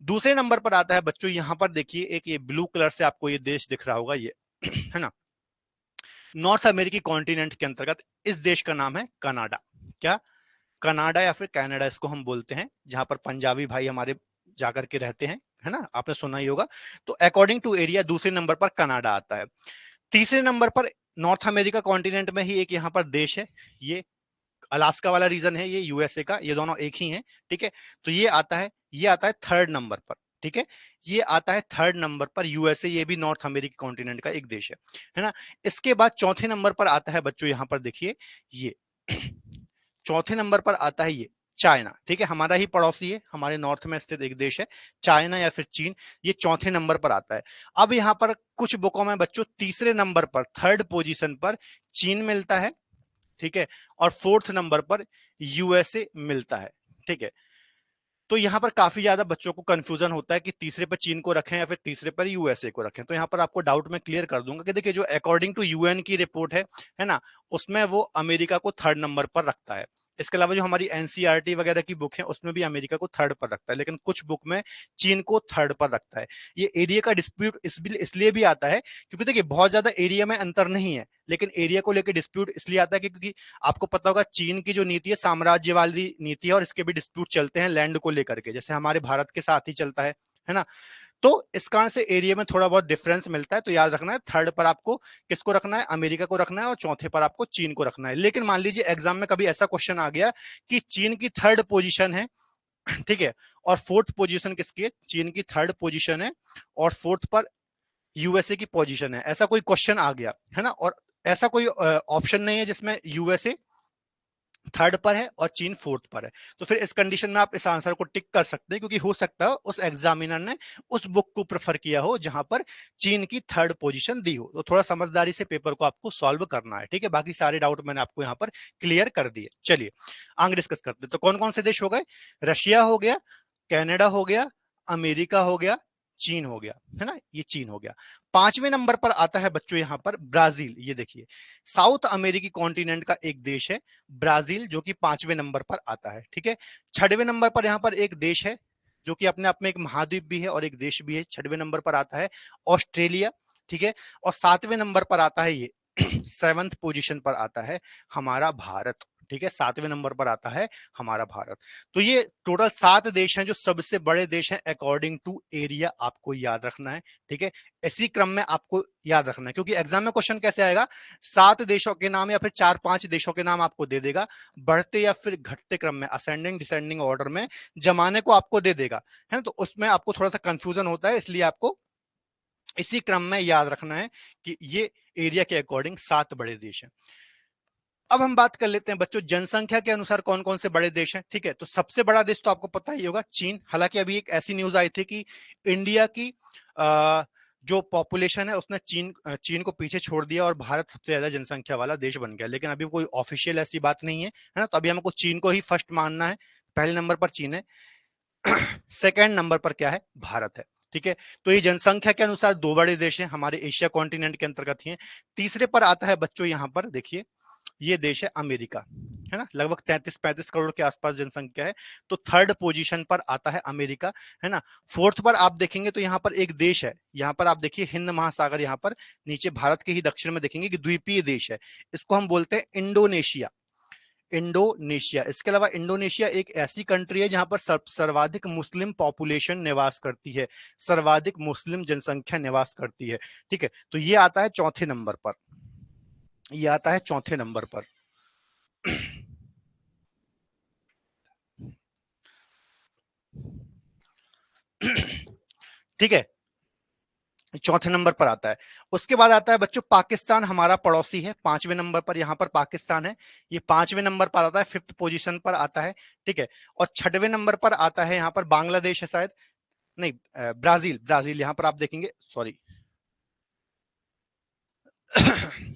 दूसरे नंबर पर आता है बच्चों, यहां पर देखिए एक ये ब्लू कलर से आपको ये देश दिख रहा होगा, ये है ना, नॉर्थ अमेरिकी कॉन्टिनेंट के अंतर्गत इस देश का नाम है कनाडा। क्या, कनाडा या फिर कनाडा इसको हम बोलते हैं, जहां पर पंजाबी भाई हमारे जाकर के रहते हैं, है ना, आपने सुना ही होगा। तो अकॉर्डिंग टू एरिया दूसरे नंबर पर कनाडा आता है। तीसरे नंबर पर नॉर्थ अमेरिका कॉन्टिनेंट में ही एक यहाँ पर देश है, ये अलास्का वाला रीजन है, ये यूएसए का, ये दोनों एक ही हैं। ठीक है, तो ये आता है, ये आता है थर्ड नंबर पर। ठीक है, ये आता है थर्ड नंबर पर यूएसए, ये भी नॉर्थ अमेरिकी कॉन्टिनेंट का एक देश है ना। इसके बाद चौथे नंबर पर आता है बच्चों, यहां पर देखिए ये चौथे नंबर पर आता है ये चाइना। ठीक है, हमारा ही पड़ोसी है, हमारे नॉर्थ में स्थित एक देश है चाइना या फिर चीन, ये चौथे नंबर पर आता है। अब यहां पर कुछ बुकों में बच्चों तीसरे नंबर पर, थर्ड पोजीशन पर चीन मिलता है। ठीक है, और फोर्थ नंबर पर यूएसए मिलता है। ठीक है, तो यहां पर काफी ज्यादा बच्चों को कंफ्यूजन होता है कि तीसरे पर चीन को रखें या फिर तीसरे पर यूएसए को रखें। तो यहां पर आपको डाउट में क्लियर कर दूंगा कि देखिए जो अकॉर्डिंग टू यूएन की रिपोर्ट है ना, उसमें वो अमेरिका को थर्ड नंबर पर रखता है। इसके अलावा जो हमारी एनसीईआरटी वगैरह की बुक है उसमें भी अमेरिका को थर्ड पर रखता है, लेकिन कुछ बुक में चीन को थर्ड पर रखता है। ये एरिया का डिस्प्यूट इसलिए भी आता है क्योंकि देखिए बहुत ज्यादा एरिया में अंतर नहीं है, लेकिन एरिया को लेकर डिस्प्यूट इसलिए आता है क्योंकि आपको पता होगा चीन की जो नीति है साम्राज्यवादी नीति है, और इसके भी डिस्प्यूट चलते हैं लैंड को लेकर के, जैसे हमारे भारत के साथ ही चलता है ना। तो इस कारण से एरिया में थोड़ा बहुत डिफरेंस मिलता है। तो याद रखना है थर्ड पर आपको किसको रखना है, अमेरिका को रखना है, और चौथे पर आपको चीन को रखना है। लेकिन मान लीजिए एग्जाम में कभी ऐसा क्वेश्चन आ गया कि चीन की थर्ड पोजीशन है, ठीक है, और फोर्थ पोजीशन किसकी है, चीन की थर्ड पोजीशन है और फोर्थ पर यूएसए की पोजीशन है, ऐसा कोई क्वेश्चन आ गया है ना, और ऐसा कोई ऑप्शन नहीं है जिसमें यूएसए थर्ड पर है और चीन फोर्थ पर है, तो फिर इस कंडीशन में आप इस आंसर को टिक कर सकते हैं, क्योंकि हो सकता है उस एग्जामिनर ने उस बुक को प्रेफर किया हो जहां पर चीन की थर्ड पोजीशन दी हो। तो थोड़ा समझदारी से पेपर को आपको सॉल्व करना है। ठीक है, बाकी सारे डाउट मैंने आपको यहाँ पर क्लियर कर दिए। चलिए आगे डिस्कस करते हैं। तो कौन कौन से देश हो गए, रशिया हो गया, कनाडा हो गया, अमेरिका हो गया, चीन हो गया, है ना, ये चीन हो गया। पांचवें नंबर पर आता है बच्चों यहां पर ब्राजील। ये देखिए साउथ अमेरिकी कॉन्टिनेंट का एक देश है ब्राजील, जो कि पांचवें नंबर पर आता है। ठीक है, छठवें नंबर पर यहां पर एक देश है जो कि अपने आप में एक महाद्वीप भी है और एक देश भी है, छठवें नंबर पर आता है ऑस्ट्रेलिया। ठीक है, और सातवें नंबर पर आता है ये सेवंथ पोजीशन पर आता है हमारा भारत। ठीक है, सातवें नंबर पर आता है हमारा भारत। तो ये टोटल 7 देश हैं जो सबसे बड़े देश हैं अकॉर्डिंग टू एरिया, आपको याद रखना है। ठीक है, इसी क्रम में आपको याद रखना है, क्योंकि एग्जाम में क्वेश्चन कैसे आएगा, 7 देशों के नाम या फिर 4-5 देशों के नाम आपको दे देगा, बढ़ते या फिर घटते क्रम में, असेंडिंग डिसेंडिंग ऑर्डर में जमाने को आपको दे देगा, है ना। तो उसमें आपको थोड़ा सा कंफ्यूजन होता है, इसलिए आपको इसी क्रम में याद रखना है कि ये एरिया के अकॉर्डिंग 7 बड़े देश हैं। अब हम बात कर लेते हैं बच्चों जनसंख्या के अनुसार कौन कौन से बड़े देश हैं। ठीक है, तो सबसे बड़ा देश तो आपको पता ही होगा चीन। हालांकि अभी एक ऐसी न्यूज आई थी कि इंडिया की जो पॉपुलेशन है उसने चीन को पीछे छोड़ दिया और भारत सबसे ज्यादा जनसंख्या वाला देश बन गया, लेकिन अभी कोई ऑफिशियल ऐसी बात नहीं है ना। तो अभी हमको चीन को ही फर्स्ट मानना है, पहले नंबर पर चीन है, सेकेंड नंबर पर क्या है, भारत है। ठीक है, तो ये जनसंख्या के अनुसार 2 बड़े देश हैं, हमारे एशिया कॉन्टिनेंट के अंतर्गत ही हैं। तीसरे पर आता है बच्चों यहां पर देखिए ये देश है अमेरिका, है ना, लगभग 33-35 करोड़ के आसपास जनसंख्या है। तो थर्ड पोजीशन पर आता है अमेरिका, है ना। फोर्थ पर आप देखेंगे तो यहाँ पर एक देश है, यहाँ पर आप देखिए हिंद महासागर, यहाँ पर नीचे भारत के ही दक्षिण में देखेंगे कि द्वीपीय देश है, इसको हम बोलते हैं इंडोनेशिया। इंडोनेशिया, इसके अलावा इंडोनेशिया एक ऐसी कंट्री है जहां पर सर्वाधिक मुस्लिम पॉपुलेशन निवास करती है, सर्वाधिक मुस्लिम जनसंख्या निवास करती है। ठीक है, तो ये आता है चौथे नंबर पर, ये आता है चौथे नंबर पर। ठीक है, चौथे नंबर पर आता है। उसके बाद आता है बच्चों पाकिस्तान, हमारा पड़ोसी है, पांचवें नंबर पर यहां पर पाकिस्तान है, ये पांचवें नंबर पर आता है, फिफ्थ पोजीशन पर आता है। ठीक है, और छठवें नंबर पर आता है यहां पर बांग्लादेश है शायद, नहीं ब्राजील, ब्राजील यहां पर आप देखेंगे, सॉरी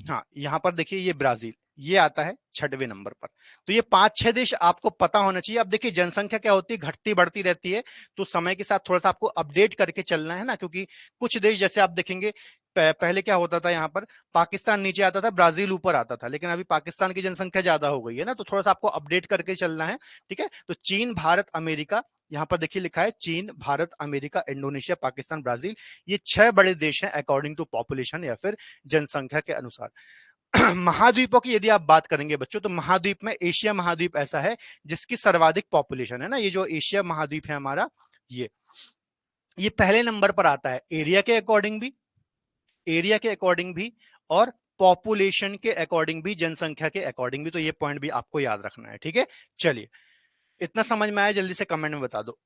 हाँ यहां पर देखिए ये ब्राजील, ये आता है 6वें नंबर पर। तो ये 5-6 देश आपको पता होना चाहिए। अब देखिए जनसंख्या क्या होती है, घटती बढ़ती रहती है, तो समय के साथ थोड़ा सा आपको अपडेट करके चलना है ना, क्योंकि कुछ देश जैसे आप देखेंगे पहले क्या होता था, यहाँ पर पाकिस्तान नीचे आता था, ब्राजील ऊपर आता था, लेकिन अभी पाकिस्तान की जनसंख्या ज्यादा हो गई है ना, तो थोड़ा सा आपको अपडेट करके चलना है। ठीक है, तो चीन, भारत, अमेरिका, यहाँ पर देखिए लिखा है चीन, Bharat, America, Indonesia, Pakistan, Brazil, ये 6 बड़े देश हैं अकॉर्डिंग टू पॉपुलेशन या फिर जनसंख्या के अनुसार। महाद्वीपों की यदि आप बात करेंगे बच्चों, तो महाद्वीप में एशिया महाद्वीप ऐसा है जिसकी सर्वाधिक पॉपुलेशन है ना, ये जो एशिया महाद्वीप है हमारा, ये पहले नंबर पर आता है एरिया के अकॉर्डिंग भी, एरिया के अकॉर्डिंग भी और पॉपुलेशन के अकॉर्डिंग भी, जनसंख्या के अकॉर्डिंग भी। तो ये पॉइंट भी आपको याद रखना है। ठीक है, चलिए इतना समझ में आया, जल्दी से कमेंट में बता दो।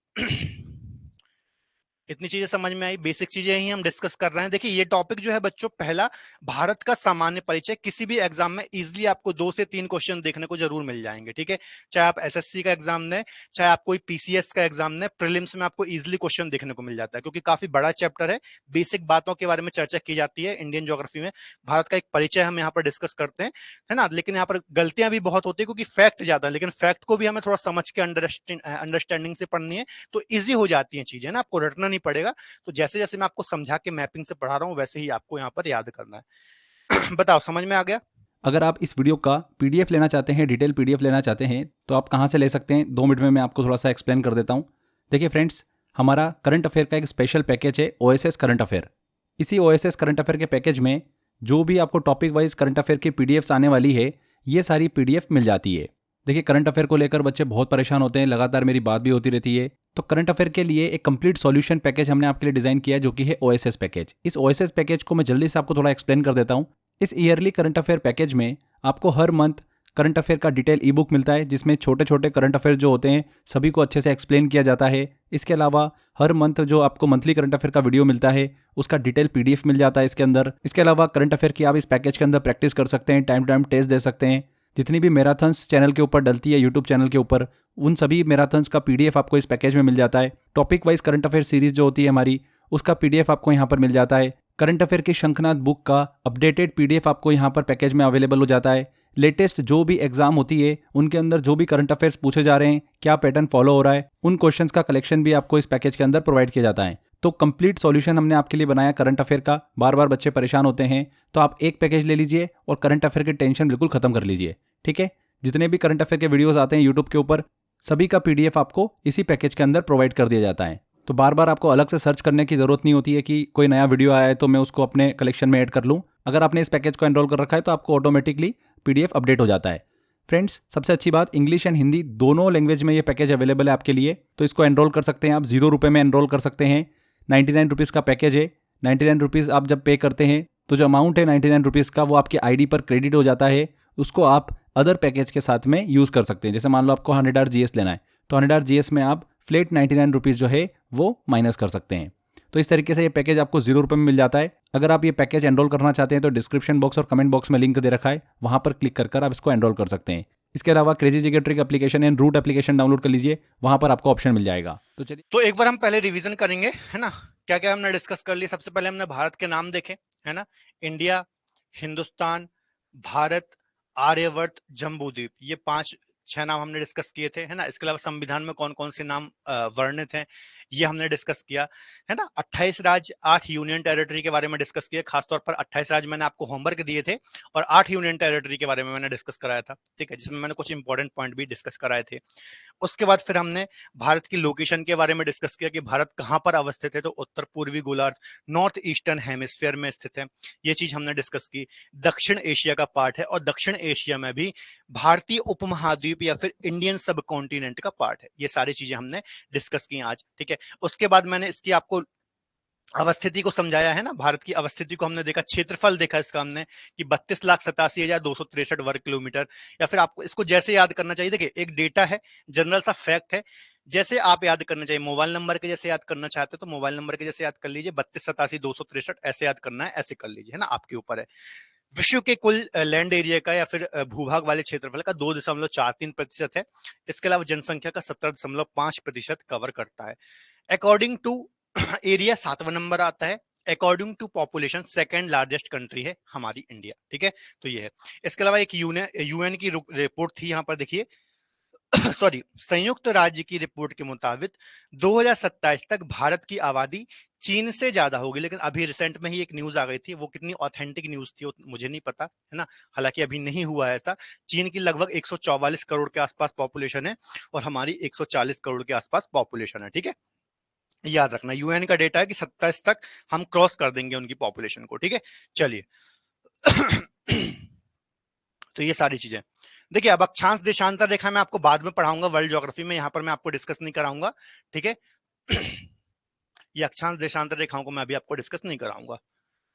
इतनी चीजें समझ में आई, बेसिक चीजें ही हम डिस्कस कर रहे हैं। देखिए ये टॉपिक जो है बच्चों, पहला भारत का सामान्य परिचय, किसी भी एग्जाम में इजीली आपको 2 से 3 क्वेश्चन देखने को जरूर मिल जाएंगे। ठीक है, चाहे आप एसएससी का एग्जाम दें, चाहे आप कोई पीसीएस का एग्जाम दें, प्रीलिम्स में आपको इजीली क्वेश्चन देखने को मिल जाता है, क्योंकि काफी बड़ा चैप्टर है, बेसिक बातों के बारे में चर्चा की जाती है। इंडियन ज्योग्राफी में भारत का एक परिचय हम यहाँ पर डिस्कस करते हैं, है ना। लेकिन यहाँ पर गलतियां भी बहुत होती है, क्योंकि फैक्ट ज्यादा है, लेकिन फैक्ट को भी हमें थोड़ा समझ के अंडरस्टैंडिंग से पढ़नी है, तो ईजी हो जाती है चीजें ना, आपको रटना नहीं पड़ेगा। तो जैसे जैसे मैं आपको समझा के मैपिंग से पढ़ा रहा हूं, वैसे ही आपको यहाँ पर याद करना है। बताओ समझ में आ गया? अगर आप इस वीडियो का पीडीएफ लेना चाहते हैं, डिटेल पीडीएफ लेना चाहते हैं, तो आप कहाँ से ले सकते हैं, 2 मिनट में मैं आपको थोड़ा सा एक्सप्लेन कर देता हूँ। देखिए फ्रेंड्स, हमारा करंट अफेयर का एक स्पेशल पैकेज है, ओएसएस करंट अफेयर। इसी ओएसएस करंट अफेयर के पैकेज में जो भी आपको टॉपिक वाइज करंट अफेयर की पीडीएफ्स आने वाली है, ये सारी पीडीएफ मिल जाती है। देखिए करंट अफेयर को लेकर बच्चे बहुत परेशान होते हैं, लगातार मेरी बात भी होती रहती है। तो करंट अफेयर के लिए एक कंप्लीट सॉल्यूशन पैकेज हमने आपके लिए डिजाइन किया है, जो कि है ओएसएस पैकेज। इस ओएसएस पैकेज को मैं जल्दी से आपको थोड़ा एक्सप्लेन कर देता हूँ। इस ईयरली करंट अफेयर पैकेज में आपको हर मंथ करंट अफेयर का डिटेल ई बुक मिलता है, जिसमें छोटे छोटे करंट अफेयर जो होते हैं सभी को अच्छे से एक्सप्लेन किया जाता है। इसके अलावा हर मंथ जो आपको मंथली करंट अफेयर का वीडियो मिलता है, उसका डिटेल पीडीएफ मिल जाता है इसके अंदर। इसके अलावा करंट अफेयर की आप इस पैकेज के अंदर प्रैक्टिस कर सकते हैं, टाइम टू टाइम टेस्ट दे सकते हैं। जितनी भी मैराथन्स चैनल के ऊपर डलती है, यूट्यूब चैनल के ऊपर, उन सभी मैराथन्स का पीडीएफ आपको इस पैकेज में मिल जाता है। Topic wise current affair series जो होती है हमारी, उसका पीडीएफ आपको यहाँ पर मिल जाता है। करंट अफेयर की शंखनाद बुक का अपडेटेड पीडीएफ आपको यहाँ पर पैकेज में अवेलेबल हो जाता है। लेटेस्ट जो भी एग्जाम होती है, उनके अंदर जो भी करंट अफेयर्स पूछे जा रहे हैं, क्या पैटर्न फॉलो हो रहा है, उन क्वेश्चंस का कलेक्शन भी आपको इस पैकेज के अंदर प्रोवाइड किया जाता है। तो कंप्लीट सॉल्यूशन हमने आपके लिए बनाया करंट अफेयर का। बार बार बच्चे परेशान होते हैं, तो आप एक पैकेज ले लीजिए और करंट अफेयर की टेंशन बिल्कुल खत्म कर लीजिए। ठीक है, जितने भी करंट अफेयर के वीडियोस आते हैं यूट्यूब के ऊपर, सभी का पीडीएफ आपको इसी पैकेज के अंदर प्रोवाइड कर दिया जाता है। तो बार बार आपको अलग से सर्च करने की जरूरत नहीं होती है कि कोई नया वीडियो आया है तो मैं उसको अपने कलेक्शन में ऐड कर लूँ। अगर आपने इस पैकेज को एनरोल कर रखा है तो आपको ऑटोमेटिकली पीडीएफ अपडेट हो जाता है। फ्रेंड्स, सबसे अच्छी बात, इंग्लिश एंड हिंदी दोनों लैंग्वेज में ये पैकेज अवेलेबल है आपके लिए। तो इसको एनरोल कर सकते हैं आप, 0 रुपये में एनरोल कर सकते हैं। 99 रुपीज़ का पैकेज है। 99 रुपीज़ आप जब पे करते हैं तो जो अमाउंट है 99 रुपीज़ का, वो आपके आईडी पर क्रेडिट हो जाता है। उसको आप अदर पैकेज के साथ में यूज़ कर सकते हैं। जैसे मान लो आपको 100 आर जीएस लेना है, तो 100 आर जीएस में आप फ्लैट 99 रुपीज़ जो है वो माइनस कर सकते हैं। तो इस तरीके से ये पैकेज आपको 0 रुपये में मिल जाता है। अगर आप ये पैकेज एनरोल करना चाहते हैं तो डिस्क्रिप्शन बॉक्स और कमेंट बॉक्स में लिंक दे रखा है, वहां पर क्लिक कर आप इसको एनरोल कर सकते हैं। इसके अलावा crazy GK trick application and root application download कर लीजिए, वहां पर आपको ऑप्शन मिल जाएगा। तो चलिए, तो एक बार हम पहले रिवीजन करेंगे, है ना, क्या क्या हमने डिस्कस कर लिया। सबसे पहले हमने भारत के नाम देखे, है ना, इंडिया, हिंदुस्तान, भारत, आर्यवर्त, जम्बूद्वीप, ये 5-6 नाम हमने डिस्कस किए थे, है ना। इसके अलावा संविधान में कौन कौन से नाम वर्णित हैं, ये हमने डिस्कस किया, है ना। 28 राज्य, 8 यूनियन टेरिटरी के बारे में डिस्कस किया। खासतौर पर 28 राज्य मैंने आपको होमवर्क दिए थे, और 8 यूनियन टेरिटरी के बारे में मैंने डिस्कस कराया था, ठीक है, जिसमें मैंने कुछ इंपॉर्टेंट पॉइंट भी डिस्कस कराए थे। उसके बाद फिर हमने भारत की लोकेशन के बारे में डिस्कस किया कि भारत कहां पर अवस्थित है, तो उत्तर पूर्वी गोलार्ध, नॉर्थ ईस्टर्न हेमिस्फीयर में स्थित है, ये चीज हमने डिस्कस की। दक्षिण एशिया का पार्ट है, और दक्षिण एशिया में भी भारतीय उपमहाद्वीप या फिर इंडियन सब कॉन्टिनेंट का पार्ट है, ये सारी चीजें हमने डिस्कस की आज, ठीक है। उसके बाद मैंने इसकी आपको अवस्थिति को समझाया, है ना, भारत की अवस्थिति को हमने देखा, क्षेत्रफल देखा इसका हमने कि 32,87,263 वर्ग किलोमीटर। या फिर आपको इसको जैसे याद करना चाहिए, देखिए एक डेटा है, जनरल सा फैक्ट है, जैसे आप याद करना चाहिए, मोबाइल नंबर के जैसे याद करना चाहते हो तो मोबाइल नंबर के जैसे याद कर लीजिए, 32,87,263 ऐसे याद करना है, ऐसे कर लीजिए, है ना, आपके ऊपर है। विश्व के कुल लैंड एरिया का या फिर भूभाग वाले क्षेत्रफल का 2.43% है। इसके अलावा जनसंख्या का 17.5% कवर करता है। अकॉर्डिंग टू एरिया 7वां नंबर आता है, according to population second largest country है हमारी इंडिया, ठीक है। तो ये है। इसके अलावा एक यूएन की रिपोर्ट थी, यहां पर देखिए सॉरी, संयुक्त राज्य की रिपोर्ट के मुताबिक 2027 तक भारत की आबादी चीन से ज्यादा होगी। लेकिन अभी रिसेंट में ही एक न्यूज आ गई थी, वो कितनी ऑथेंटिक न्यूज थी मुझे नहीं पता, है ना। हालांकि अभी नहीं हुआ है ऐसा। चीन की लगभग 144 करोड़ के आसपास पॉपुलेशन है और हमारी 140 करोड़ के आसपास पॉपुलेशन है, ठीक है। याद रखना, यूएन का डेटा है कि 27 तक हम क्रॉस कर देंगे उनकी पॉपुलेशन को, ठीक है। चलिए तो ये सारी चीजें देखिए। अब अक्षांश देशांतर रेखा मैं आपको बाद में पढ़ाऊंगा वर्ल्ड ज्योग्राफी में, यहां पर मैं आपको डिस्कस नहीं कराऊंगा, ठीक है। ये अक्षांश देशांतर रेखाओं को मैं अभी आपको डिस्कस नहीं कराऊंगा,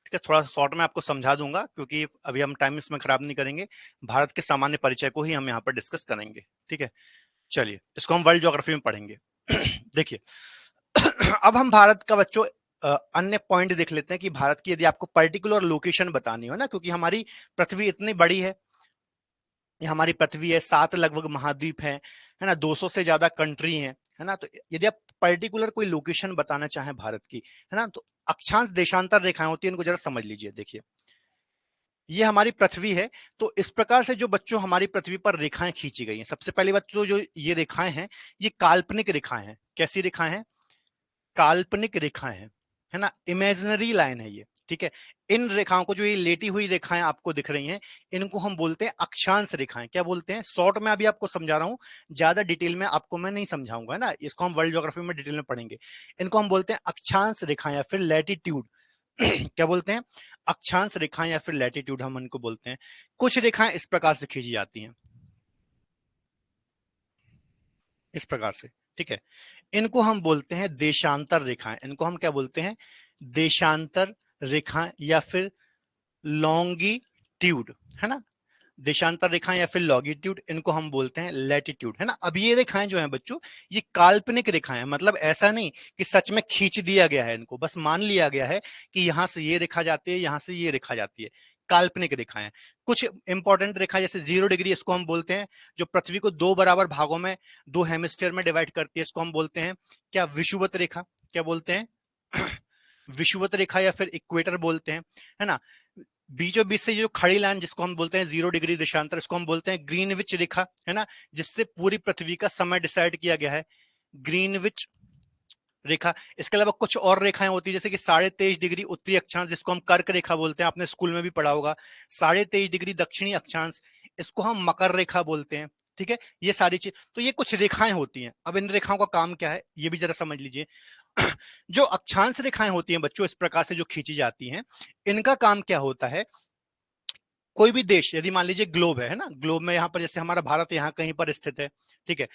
ठीक है। थोड़ा सा शॉर्ट में आपको समझा दूंगा क्योंकि अभी हम टाइम इसमें खराब नहीं करेंगे। भारत के सामान्य परिचय को ही हम यहाँ पर डिस्कस करेंगे, ठीक है। चलिए, इसको हम वर्ल्ड ज्योग्राफी में पढ़ेंगे। देखिए अब हम भारत का बच्चों अन्य पॉइंट देख लेते हैं कि भारत की यदि आपको पर्टिकुलर लोकेशन बतानी हो ना, क्योंकि हमारी पृथ्वी इतनी बड़ी है, ये हमारी पृथ्वी है, 7 लगभग महाद्वीप है ना, 200 से ज्यादा कंट्री है ना। तो यदि आप पर्टिकुलर कोई लोकेशन बताना चाहें भारत की, है ना, तो अक्षांश देशांतर रेखाएं होती है, इनको जरा समझ लीजिए। देखिए ये हमारी पृथ्वी है, तो इस प्रकार से जो बच्चों हमारी पृथ्वी पर रेखाएं खींची गई हैं, सबसे पहली बात तो जो ये रेखाएं हैं, ये काल्पनिक रेखाएं हैं। कैसी रेखाएं हैं? काल्पनिक रेखाएं हैं, है ना, इमेजिनरी लाइन है ये, ठीक है। इन रेखाओं को, जो ये लेटी हुई रेखाएं आपको दिख रही हैं, इनको हम बोलते हैं अक्षांश रेखाएं। क्या बोलते हैं? शॉर्ट में अभी आपको समझा रहा हूं, ज्यादा डिटेल में आपको मैं नहीं समझाऊंगा, है ना। इसको हम वर्ल्ड ज्योग्राफी में डिटेल में पढ़ेंगे। इनको हम बोलते हैं अक्षांश रेखाएं या फिर लैटिट्यूड। क्या बोलते हैं? अक्षांश रेखाएं या फिर लैटिट्यूड हम इनको बोलते हैं। कुछ रेखाएं इस प्रकार से खींची जाती हैं, इस प्रकार से, ठीक है। इनको हम बोलते हैं देशांतर रेखाएं। इनको हम क्या बोलते हैं? देशांतर रेखाएं या फिर लॉन्गिट्यूड, है ना। देशांतर रेखाएं या फिर लॉन्गिट्यूड, इनको हम बोलते हैं लैटिट्यूड, है ना। अब ये रेखाएं जो हैं बच्चों, ये काल्पनिक रेखाएं हैं, मतलब ऐसा नहीं कि सच में खींच दिया गया है इनको, बस मान लिया गया है कि यहां से ये रेखा जाती है, यहां से ये रेखा जाती है। काल्पनिक रेखाएं। कुछ इंपॉर्टेंट रेखा जैसे 0 डिग्री, इसको हम बोलते हैं, जो पृथ्वी को दो बराबर भागों में, दो हेमिस्फीयर में डिवाइड करती है, इसको हम बोलते हैं क्या? विषुवत रेखा। क्या बोलते हैं? विषुवत रेखा या फिर इक्वेटर बोलते हैं, है ना। बीचों बीच से जो खड़ी लाइन जिसको हम बोलते हैं 0 डिग्री देशांतर, इसको हम बोलते हैं ग्रीनविच रेखा, है ना, जिससे पूरी पृथ्वी का समय डिसाइड किया गया है। ग्रीनविच रेखा। इसके अलावा कुछ और रेखाएं होती है, जैसे कि 23.5 डिग्री उत्तरी अक्षांश, जिसको हम कर्क रेखा बोलते हैं, आपने स्कूल में भी पढ़ा होगा। 23.5 डिग्री दक्षिणी अक्षांश, इसको हम मकर रेखा बोलते हैं, ठीक है। ये सारी चीज, तो ये कुछ रेखाएं होती हैं। अब इन रेखाओं का काम क्या है, ये भी जरा समझ लीजिए। जो अक्षांश रेखाएं होती हैं बच्चों, इस प्रकार से जो खींची जाती हैं, इनका काम क्या होता है? कोई भी देश, यदि मान लीजिए ग्लोब है ना, ग्लोब में यहाँ पर जैसे हमारा भारत यहाँ कहीं पर स्थित है, ठीक है।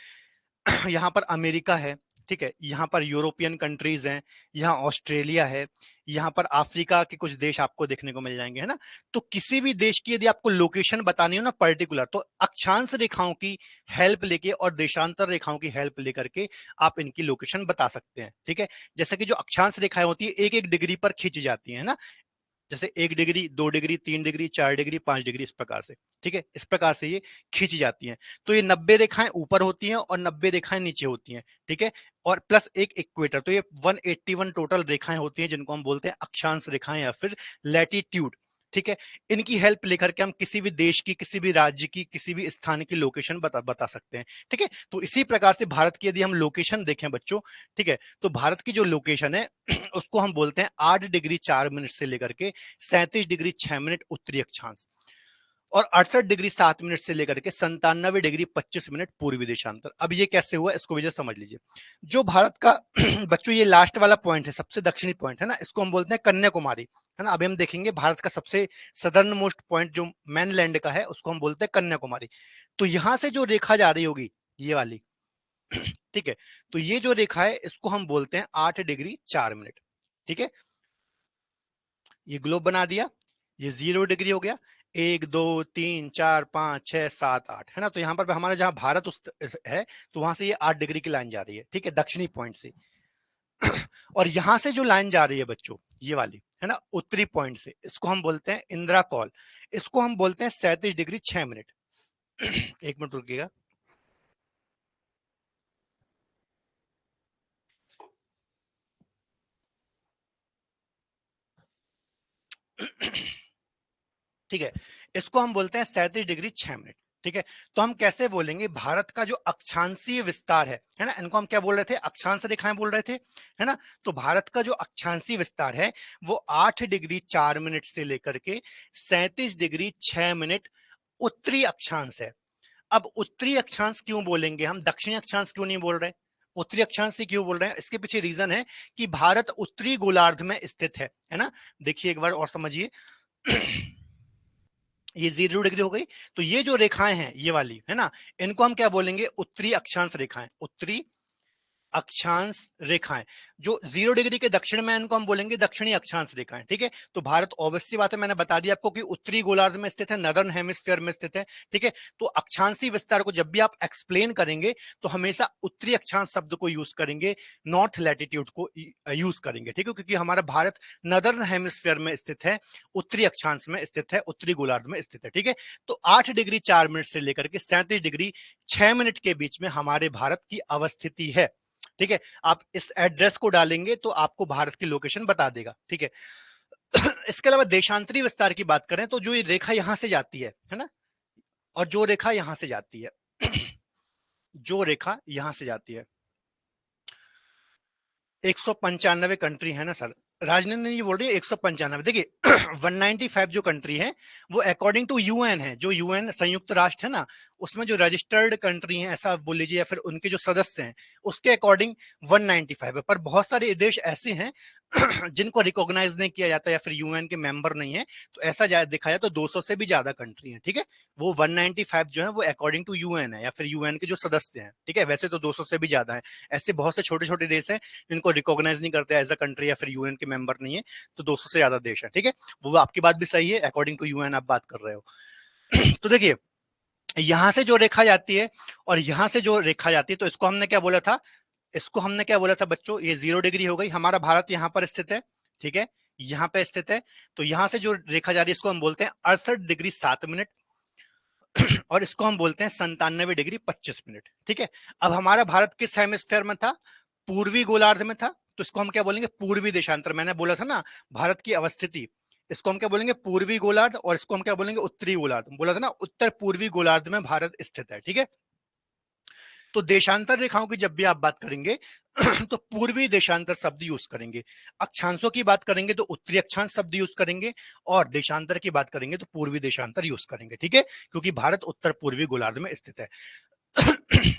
यहाँ पर अमेरिका है, ठीक है, यहाँ पर यूरोपियन कंट्रीज हैं, यहाँ ऑस्ट्रेलिया है, यहाँ पर अफ्रीका के कुछ देश आपको देखने को मिल जाएंगे, है ना। तो किसी भी देश की यदि आपको लोकेशन बतानी हो ना पर्टिकुलर, तो अक्षांश रेखाओं की हेल्प लेके और देशांतर रेखाओं की हेल्प लेकर के आप इनकी लोकेशन बता सकते हैं, ठीक है। जैसे कि जो अक्षांश रेखाएं होती है, 1-1 डिग्री पर खींची जाती है ना, जैसे 1 degree, 2 degree, 3 degree, 4 degree, 5 degree, इस प्रकार से, ठीक है। इस प्रकार से ये खींची जाती हैं। तो ये 90 रेखाएं ऊपर होती हैं और 90 रेखाएं नीचे होती हैं, ठीक है। और प्लस एक इक्वेटर, तो ये 181 टोटल रेखाएं होती हैं, जिनको हम बोलते हैं अक्षांश रेखाएं या फिर लैटिट्यूड, ठीक है। इनकी हेल्प लेकर के हम किसी भी देश की, किसी भी राज्य की, किसी भी स्थान की लोकेशन बता सकते हैं, ठीक है। तो इसी प्रकार से भारत की यदि हम लोकेशन देखें बच्चों, ठीक है, तो भारत की जो लोकेशन है उसको हम बोलते हैं 8 डिग्री 4 मिनट से लेकर के 37 डिग्री 6 मिनट उत्तरी अक्षांश, और 68 डिग्री 7 मिनट से लेकर के 97 डिग्री 25 मिनट पूर्वी देशांतर। अब ये कैसे हुआ, इसको भी समझ लीजिए। जो भारत का बच्चों ये लास्ट वाला पॉइंट है, सबसे दक्षिणी पॉइंट है ना, इसको हम बोलते हैं कन्याकुमारी, है ना। अभी हम देखेंगे भारत का सबसे सदर्न मोस्ट पॉइंट जो मैनलैंड का है, उसको हम बोलते हैं कन्याकुमारी। तो यहां से जो रेखा जा रही होगी, ये वाली, ठीक है, तो ये जो रेखा है इसको हम बोलते हैं 8 डिग्री 4 मिनट, ठीक है। ये ग्लोब बना दिया, ये 0 डिग्री हो गया, 1 2 3 4 5 6 7 8, है ना। तो यहां पर हमारा जहां भारत है, तो वहां से ये 8 डिग्री की लाइन जा रही है, ठीक है, दक्षिणी पॉइंट से। और यहां से जो लाइन जा रही है बच्चों, ये वाली, है ना, उत्तरी पॉइंट से, इसको हम बोलते हैं इंदिरा कॉल। इसको हम बोलते हैं 37 डिग्री 6 मिनट। एक मिनट रुकिएगा। ठीक है, इसको हम बोलते हैं 37 डिग्री 6 मिनट। ठीक है, तो हम कैसे बोलेंगे भारत का जो अक्षांशीय विस्तार है ना, इनको हम क्या बोल रहे थे, अक्षांश रेखाएं बोल रहे थे, है ना। तो भारत का जो अक्षांशीय विस्तार है वो 8 डिग्री 4 मिनट से लेकर के 37 डिग्री 6 मिनट उत्तरी अक्षांश है। अब उत्तरी अक्षांश क्यों बोलेंगे हम, दक्षिणी अक्षांश क्यों नहीं बोल रहे, उत्तरी अक्षांश से क्यों बोल रहे हैं, इसके पीछे रीजन है कि भारत उत्तरी गोलार्ध में स्थित है ना। देखिए एक बार और समझिए। ये 0 डिग्री हो गई, तो ये जो रेखाएं हैं ये वाली, है ना, इनको हम क्या बोलेंगे, उत्तरी अक्षांश रेखाएं, उत्तरी अक्षांश रेखाएं। जो 0 डिग्री के दक्षिण में, इनको हम बोलेंगे दक्षिणी अक्षांश रेखाएं। ठीक है, तो भारत ऑब्वियसली बात है, मैंने बता दिया आपको कि उत्तरी गोलार्ध में स्थित है, नदर्न हेमिस्फीयर में स्थित है। ठीक है, तो अक्षांशीय विस्तार को जब भी आप एक्सप्लेन करेंगे तो हमेशा उत्तरी अक्षांश शब्द को यूज करेंगे, नॉर्थ लैटिट्यूड को यूज करेंगे। ठीक है, क्योंकि हमारा भारत नदर्न हेमिस्फीयर में स्थित है, उत्तरी अक्षांश में स्थित है, उत्तरी गोलार्ध में स्थित है। ठीक है, तो 8 डिग्री 4 मिनट से लेकर के 37 डिग्री 6 मिनट के बीच में हमारे भारत की अवस्थिति है। ठीक है, आप इस एड्रेस को डालेंगे तो आपको भारत की लोकेशन बता देगा। ठीक है, इसके अलावा देशांतरी विस्तार की बात करें तो जो ये रेखा यहां से जाती है ना, और जो रेखा यहां से जाती है जो रेखा यहां से जाती है, 195 कंट्री है ना सर, राजनीति ये बोल रही है 195। देखिए 195 जो कंट्री है वो अकॉर्डिंग टू यूएन है, जो यूएन संयुक्त राष्ट्र है ना, उसमें जो रजिस्टर्ड कंट्री है ऐसा बोल लीजिए, या फिर उनके जो सदस्य हैं उसके अकॉर्डिंग 195 है। पर बहुत सारे देश ऐसे हैं जिनको रिकॉग्नाइज नहीं किया जाता या फिर यूएन के मेंबर नहीं है, तो ऐसा देखा जाए तो 200 से भी ज्यादा कंट्री है। ठीक है, वो 195 जो है वो अकॉर्डिंग टू यूएन है या फिर यूएन के जो सदस्य हैं। ठीक है, वैसे तो 200 से भी ज्यादा है। ऐसे बहुत से छोटे छोटे देश हैं जिनको रिकॉग्नाइज नहीं करते एज अ कंट्री या फिर यूएन के मेंबर नहीं है, तो 200 से ज्यादा देश है। ठीक है, वो आपकी बात भी सही है, अकॉर्डिंग टू यूएन आप बात कर रहे हो। तो देखिए यहां से जो रेखा जाती है और यहां से जो रेखा जाती है, तो इसको हमने क्या बोला था, इसको हमने क्या बोला था बच्चों, ये 0 डिग्री हो गई, हमारा भारत यहां पर स्थित है। ठीक है, यहां पे स्थित है, तो यहां से जो रेखा जा रही है इसको हम बोलते हैं 68 डिग्री 7 मिनट, और इसको हम बोलते हैं 97 डिग्री 25 मिनट। ठीक है, अब हमारा भारत किस हेमिस्फेयर में था, पूर्वी गोलार्ध में था, तो इसको हम क्या बोलेंगे, पूर्वी देशांतर। मैंने बोला था ना भारत की अवस्थिति, इसको हम क्या बोलेंगे, पूर्वी गोलार्ध, और इसको हम क्या बोलेंगे, उत्तरी गोलार्ध। बोला था ना उत्तर पूर्वी गोलार्ध में भारत स्थित है। ठीक है, तो देशांतर रेखाओं की जब भी आप बात करेंगे तो पूर्वी देशांतर शब्द यूज करेंगे, अक्षांशों की बात करेंगे तो उत्तरी अक्षांश शब्द यूज करेंगे, और देशांतर की बात करेंगे तो पूर्वी देशांतर यूज करेंगे। ठीक है, क्योंकि भारत उत्तर पूर्वी गोलार्ध में स्थित है।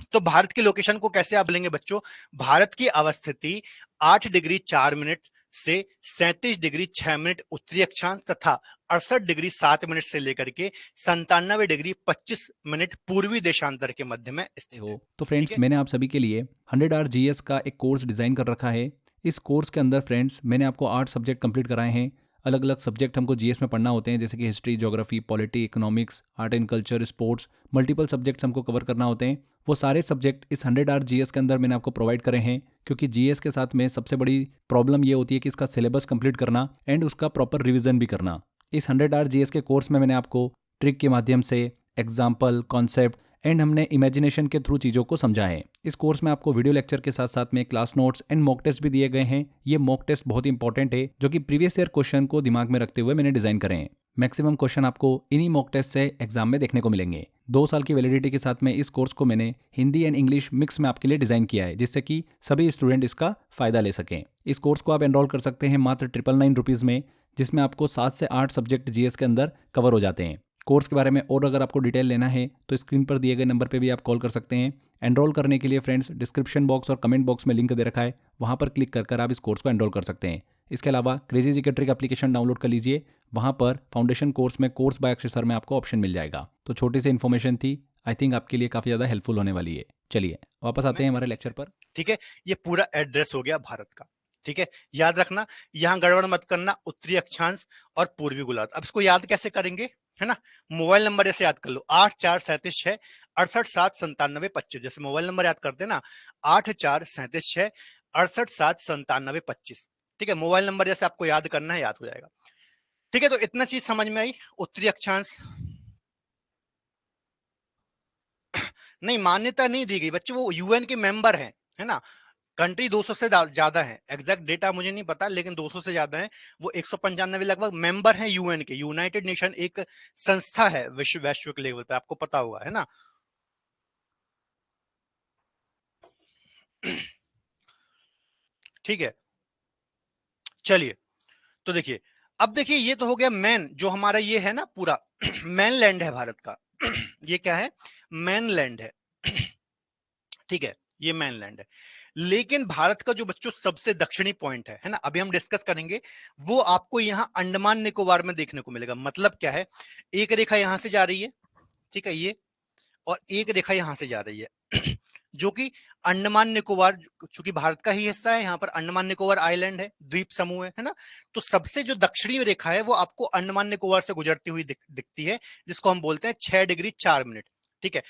तो भारत की लोकेशन को कैसे आप बोलेंगे बच्चों, भारत की अवस्थिति 8 डिग्री 4 मिनट से 37 डिग्री 6 मिनट उत्तरी अक्षांश तथा 68 डिग्री 7 मिनट से लेकर के 97 डिग्री 25 मिनट पूर्वी देशांतर के मध्य में स्थित है। हो तो ठीक फ्रेंड्स, है, मैंने आप सभी के लिए 100 आवर जीएस का एक कोर्स डिज़ाइन कर रखा है। इस कोर्स के अंदर फ्रेंड्स मैंने आपको 8 सब्जेक्ट कंप्लीट कराए हैं। अलग अलग सब्जेक्ट हमको जीएस में पढ़ना होते हैं, जैसे कि history, geography, polity, economics, art and culture, sports, multiple subjects हमको कवर करना होते हैं। वो सारे सब्जेक्ट इस 100 आवर जीएस के अंदर मैंने आपको प्रोवाइड करे हैं, क्योंकि जीएस के साथ में सबसे बड़ी प्रॉब्लम ये होती है कि इसका सिलेबस कंप्लीट करना एंड उसका प्रॉपर रिविजन भी करना। इस 100 आवर जीएस के कोर्स में मैंने आपको ट्रिक के माध्यम से, एग्जाम्पल, कॉन्सेप्ट एंड हमने इमेजिनेशन के थ्रू चीज़ों को समझा है। इस कोर्स में आपको वीडियो लेक्चर के साथ साथ में class notes and mock test भी दिए गए हैं। ये मॉक टेस्ट बहुत इंपॉर्टेंट है, जो कि प्रीवियस ईयर क्वेश्चन को दिमाग में रखते हुए मैंने डिजाइन करे हैं। मैक्सिमम क्वेश्चन आपको इन्हीं मॉक टेस्ट से एग्जाम में देखने को मिलेंगे। 2 साल की वैलिडिटी के साथ में इस कोर्स को मैंने हिंदी एंड इंग्लिश मिक्स में आपके लिए डिजाइन किया है, जिससे कि सभी स्टूडेंट इसका फायदा ले सकें। इस कोर्स को आप एनरोल कर सकते हैं मात्र 999 रुपीज़ में, जिसमें आपको 7 से 8 सब्जेक्ट जीएस के अंदर कवर हो जाते हैं। कोर्स के बारे में और अगर आपको डिटेल लेना है तो स्क्रीन पर दिए गए नंबर पे भी आप कॉल कर सकते हैं। एनरोल करने के लिए फ्रेंड्स डिस्क्रिप्शन बॉक्स और कमेंट बॉक्स में लिंक दे रखा है, वहाँ पर क्लिक कर आप इस कोर्स को एनरोल कर सकते हैं। इसके अलावा क्रेजी जी के ट्रिक एप्लीकेशन डाउनलोड कर लीजिए, वहाँ पर फाउंडेशन कोर्स में कोर्स बाय अक्षय सर में आपको ऑप्शन मिल जाएगा। तो छोटी सी इन्फॉर्मेशन थी, आई थिंक आपके लिए काफ़ी ज़्यादा हेल्पफुल होने वाली है। चलिए वापस आते हैं हमारे लेक्चर पर। ठीक है, ये पूरा एड्रेस हो गया भारत का। ठीक है, याद रखना, यहां गड़बड़ मत करना, उत्तरी अक्षांश और पूर्वी गोलार्ध। अब इसको याद कैसे करेंगे, है ना, मोबाइल नंबर जैसे याद कर लो, 8437 6 68 7 97 25। जैसे मोबाइल नंबर याद करते हैं ना, 8437 6 68 7 97 25। ठीक है, मोबाइल नंबर जैसे आपको याद करना है, याद हो जाएगा। ठीक है, तो इतना चीज समझ में आई, उत्तरी अक्षांश। नहीं, मान्यता नहीं दी गई बच्चों, वो यूएन के मेंबर हैं, है ना, कंट्री 200 से ज्यादा है, एग्जैक्ट डेटा मुझे नहीं पता, लेकिन 200 से ज्यादा है। वो 195 लगभग मेंबर हैं यूएन के। यूनाइटेड नेशन एक संस्था है वैश्विक लेवल पे, आपको पता होगा, है ना। ठीक है, चलिए, तो देखिए, अब देखिए, ये तो हो गया मैन, जो हमारा ये है ना पूरा मैन लैंड है भारत का। ये क्या है, मैन लैंड है। ठीक है, ये मैनलैंड है। लेकिन भारत का जो बच्चों सबसे दक्षिणी पॉइंट है ना, अभी हम डिस्कस करेंगे, वो आपको यहां अंडमान निकोबार में देखने को मिलेगा। मतलब क्या है, एक रेखा यहां से जा रही है, ठीक है, ये, और एक रेखा यहां से जा रही है जो कि अंडमान निकोबार, चूंकि भारत का ही हिस्सा है, यहाँ पर अंडमान निकोबार आइलैंड है, द्वीप समूह है ना। तो सबसे जो दक्षिणी रेखा है वो आपको अंडमान निकोबार से गुजरती हुई दिखती है, जिसको हम बोलते हैं 6 डिग्री 4 मिनट। ठीक है,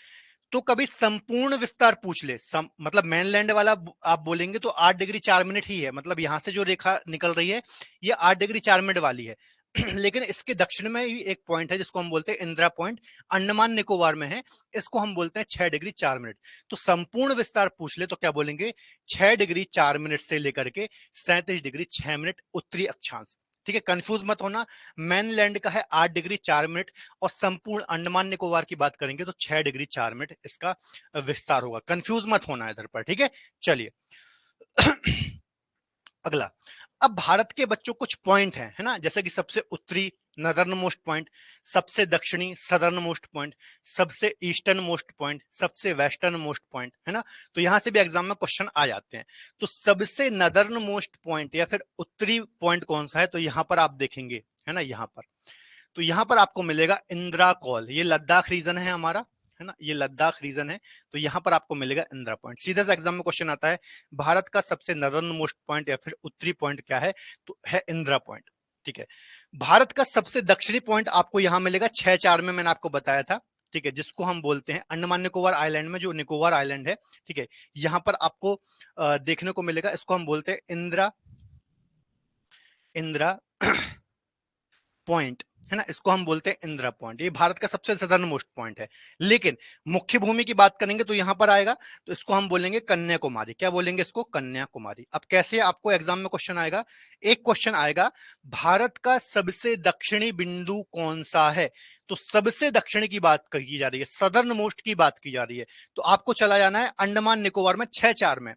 तो कभी संपूर्ण विस्तार पूछ ले, मतलब मेनलैंड वाला आप बोलेंगे तो 8 डिग्री 4 मिनट ही है, मतलब यहां से जो रेखा निकल रही है ये 8 डिग्री 4 मिनट वाली है। लेकिन इसके दक्षिण में भी एक पॉइंट है जिसको हम बोलते हैं इंदिरा पॉइंट, अंडमान निकोबार में है, इसको हम बोलते हैं 6 डिग्री 4 मिनट। तो संपूर्ण विस्तार पूछ ले तो क्या बोलेंगे, 6 डिग्री 4 मिनट से लेकर के 37 डिग्री 6 मिनट उत्तरी अक्षांश। ठीक है, कंफ्यूज मत होना, मेनलैंड का है 8 डिग्री 4 मिनट, और संपूर्ण अंडमान निकोबार की बात करेंगे तो 6 डिग्री 4 मिनट इसका विस्तार होगा। कंफ्यूज मत होना इधर पर, ठीक है। चलिए अगला, अब भारत के बच्चों कुछ पॉइंट हैं, है ना, जैसे कि सबसे उत्तरी नदर्न मोस्ट पॉइंट, सबसे दक्षिणी सदर्न मोस्ट पॉइंट, सबसे ईस्टर्न मोस्ट पॉइंट, सबसे वेस्टर्न मोस्ट पॉइंट, है ना। तो यहां से भी एग्जाम में क्वेश्चन आ जाते हैं। तो सबसे नदर्न मोस्ट पॉइंट या फिर उत्तरी पॉइंट कौन सा है, तो यहां पर आप देखेंगे, है ना, यहां पर, तो यहां पर आपको मिलेगा इंदिरा कॉल, ये लद्दाख रीजन है हमारा, है ना, ये लद्दाख रीजन है। तो यहां पर आपको मिलेगा इंदिरा पॉइंट। सीधा सा एग्जाम में क्वेश्चन आता है, भारत का सबसे नदर्न मोस्ट पॉइंट या फिर उत्तरी पॉइंट क्या है, तो है इंदिरा पॉइंट। ठीक है, भारत का सबसे दक्षिणी पॉइंट आपको यहां मिलेगा 6-4 में, मैंने आपको बताया था। ठीक है, जिसको हम बोलते हैं अंडमान निकोबार आइलैंड में, जो निकोबार आइलैंड है, ठीक है, यहां पर आपको देखने को मिलेगा, इसको हम बोलते हैं इंदिरा, इंदिरा पॉइंट, है ना, इसको हम बोलते हैं इंदिरा पॉइंट। ये भारत का सबसे सदर्न मोस्ट पॉइंट है। लेकिन मुख्य भूमि की बात करेंगे तो यहां पर आएगा, तो इसको हम बोलेंगे कन्याकुमारी। क्या बोलेंगे इसको, कन्याकुमारी। अब कैसे आपको एग्जाम में क्वेश्चन आएगा, एक क्वेश्चन आएगा, भारत का सबसे दक्षिणी बिंदु कौन सा है, तो सबसे दक्षिण की बात की जा रही है, सदर्न मोस्ट की बात की जा रही है, तो आपको चला जाना है अंडमान निकोबार में 6-4 में।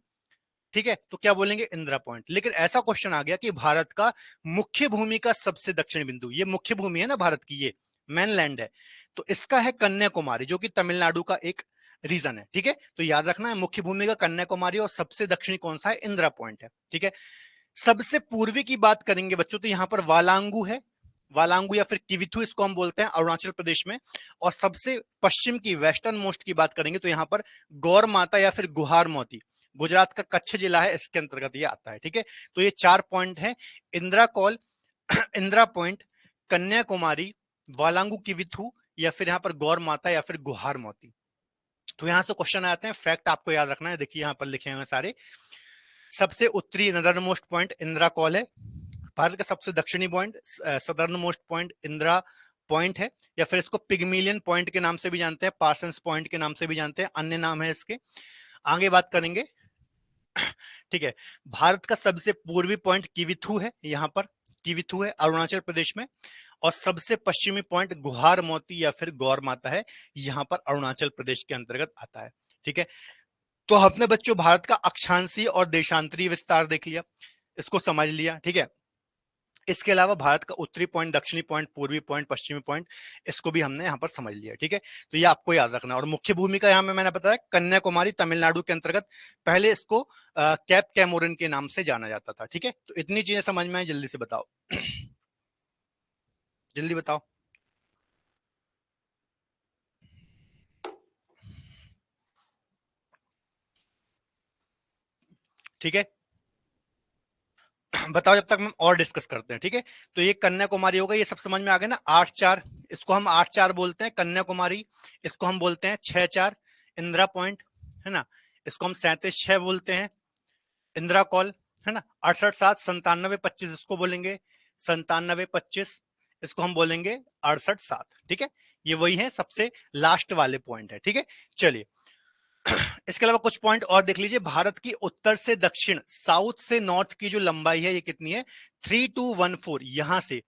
ठीक है, तो क्या बोलेंगे, इंदिरा पॉइंट। लेकिन ऐसा क्वेश्चन आ गया कि भारत का मुख्य भूमि का सबसे दक्षिण बिंदु, ये मुख्य भूमि है ना भारत की, ये मेनलैंड है, तो इसका है कन्याकुमारी, जो कि तमिलनाडु का एक रीजन है। ठीक है, तो याद रखना है, मुख्य भूमि का कन्याकुमारी, और सबसे दक्षिणी कौन सा है, इंदिरा पॉइंट है। ठीक है, सबसे पूर्वी की बात करेंगे बच्चों तो यहां पर वालांगू है, वालांगू या फिर किविथु इसको हम बोलते हैं, अरुणाचल प्रदेश में। और सबसे पश्चिम की, वेस्टर्न मोस्ट की बात करेंगे तो यहां पर गौर माता या फिर गुहार मोती, गुजरात का कच्छ जिला है, इसके अंतर्गत ये आता है। ठीक है, तो ये 4 पॉइंट है, इंदिरा कॉल, इंदिरा पॉइंट, कन्याकुमारी, वालांगू किविथु, या फिर यहाँ पर गौर माता या फिर गुहार मोती। तो यहां से क्वेश्चन आते हैं, फैक्ट आपको याद रखना है, देखिए यहां पर लिखे हुए सारे। सबसे उत्तरी northern most point Indira call है, भारत का सबसे दक्षिणी point southern most point Indira point है, या फिर इसको पिगमिलियन पॉइंट के नाम से भी जानते हैं, पार्सन्स पॉइंट के नाम से भी जानते हैं, अन्य नाम है इसके, आगे बात करेंगे। ठीक है, भारत का सबसे पूर्वी पॉइंट किविथु है, यहां पर किविथु है अरुणाचल प्रदेश में, और सबसे पश्चिमी पॉइंट गुहार मोती या फिर गौर माता है, यहां पर अरुणाचल प्रदेश के अंतर्गत आता है। ठीक है, तो अपने बच्चों भारत का अक्षांशीय और देशांतरीय विस्तार देख लिया, इसको समझ लिया। ठीक है, इसके अलावा भारत का उत्तरी पॉइंट, दक्षिणी पॉइंट, पूर्वी पॉइंट, पश्चिमी पॉइंट, इसको भी हमने यहाँ पर समझ लिया। ठीक है, तो ये आपको याद रखना। और मुख्य भूमिका यहाँ में मैंने बताया कन्याकुमारी, तमिलनाडु के अंतर्गत, पहले इसको कैप कैमोरिन के नाम से जाना जाता था। ठीक है, तो इतनी चीजें समझ में आए, जल्दी से बताओ जल्दी बताओ। ठीक है, बताओ जब तक हम और डिस्कस करते हैं। ठीक है, तो ये कन्याकुमारी होगा, ये सब समझ में आ गया ना, 8-4, इसको हम 8-4 बोलते हैं कन्याकुमारी, इसको हम बोलते हैं 6-4 इंदिरा पॉइंट, है ना, इसको हम 37-6 बोलते हैं इंदिरा कॉल, है ना, 68-7 97-25 इसको बोलेंगे, 97-25 इसको हम बोलेंगे 68-7। ठीक है, ये वही है, सबसे लास्ट वाले पॉइंट है। ठीक है, चलिए इसके अलावा कुछ पॉइंट और देख लीजिए। भारत की उत्तर से दक्षिण, साउथ से नॉर्थ की जो लंबाई है ये कितनी है? 3214। यहां से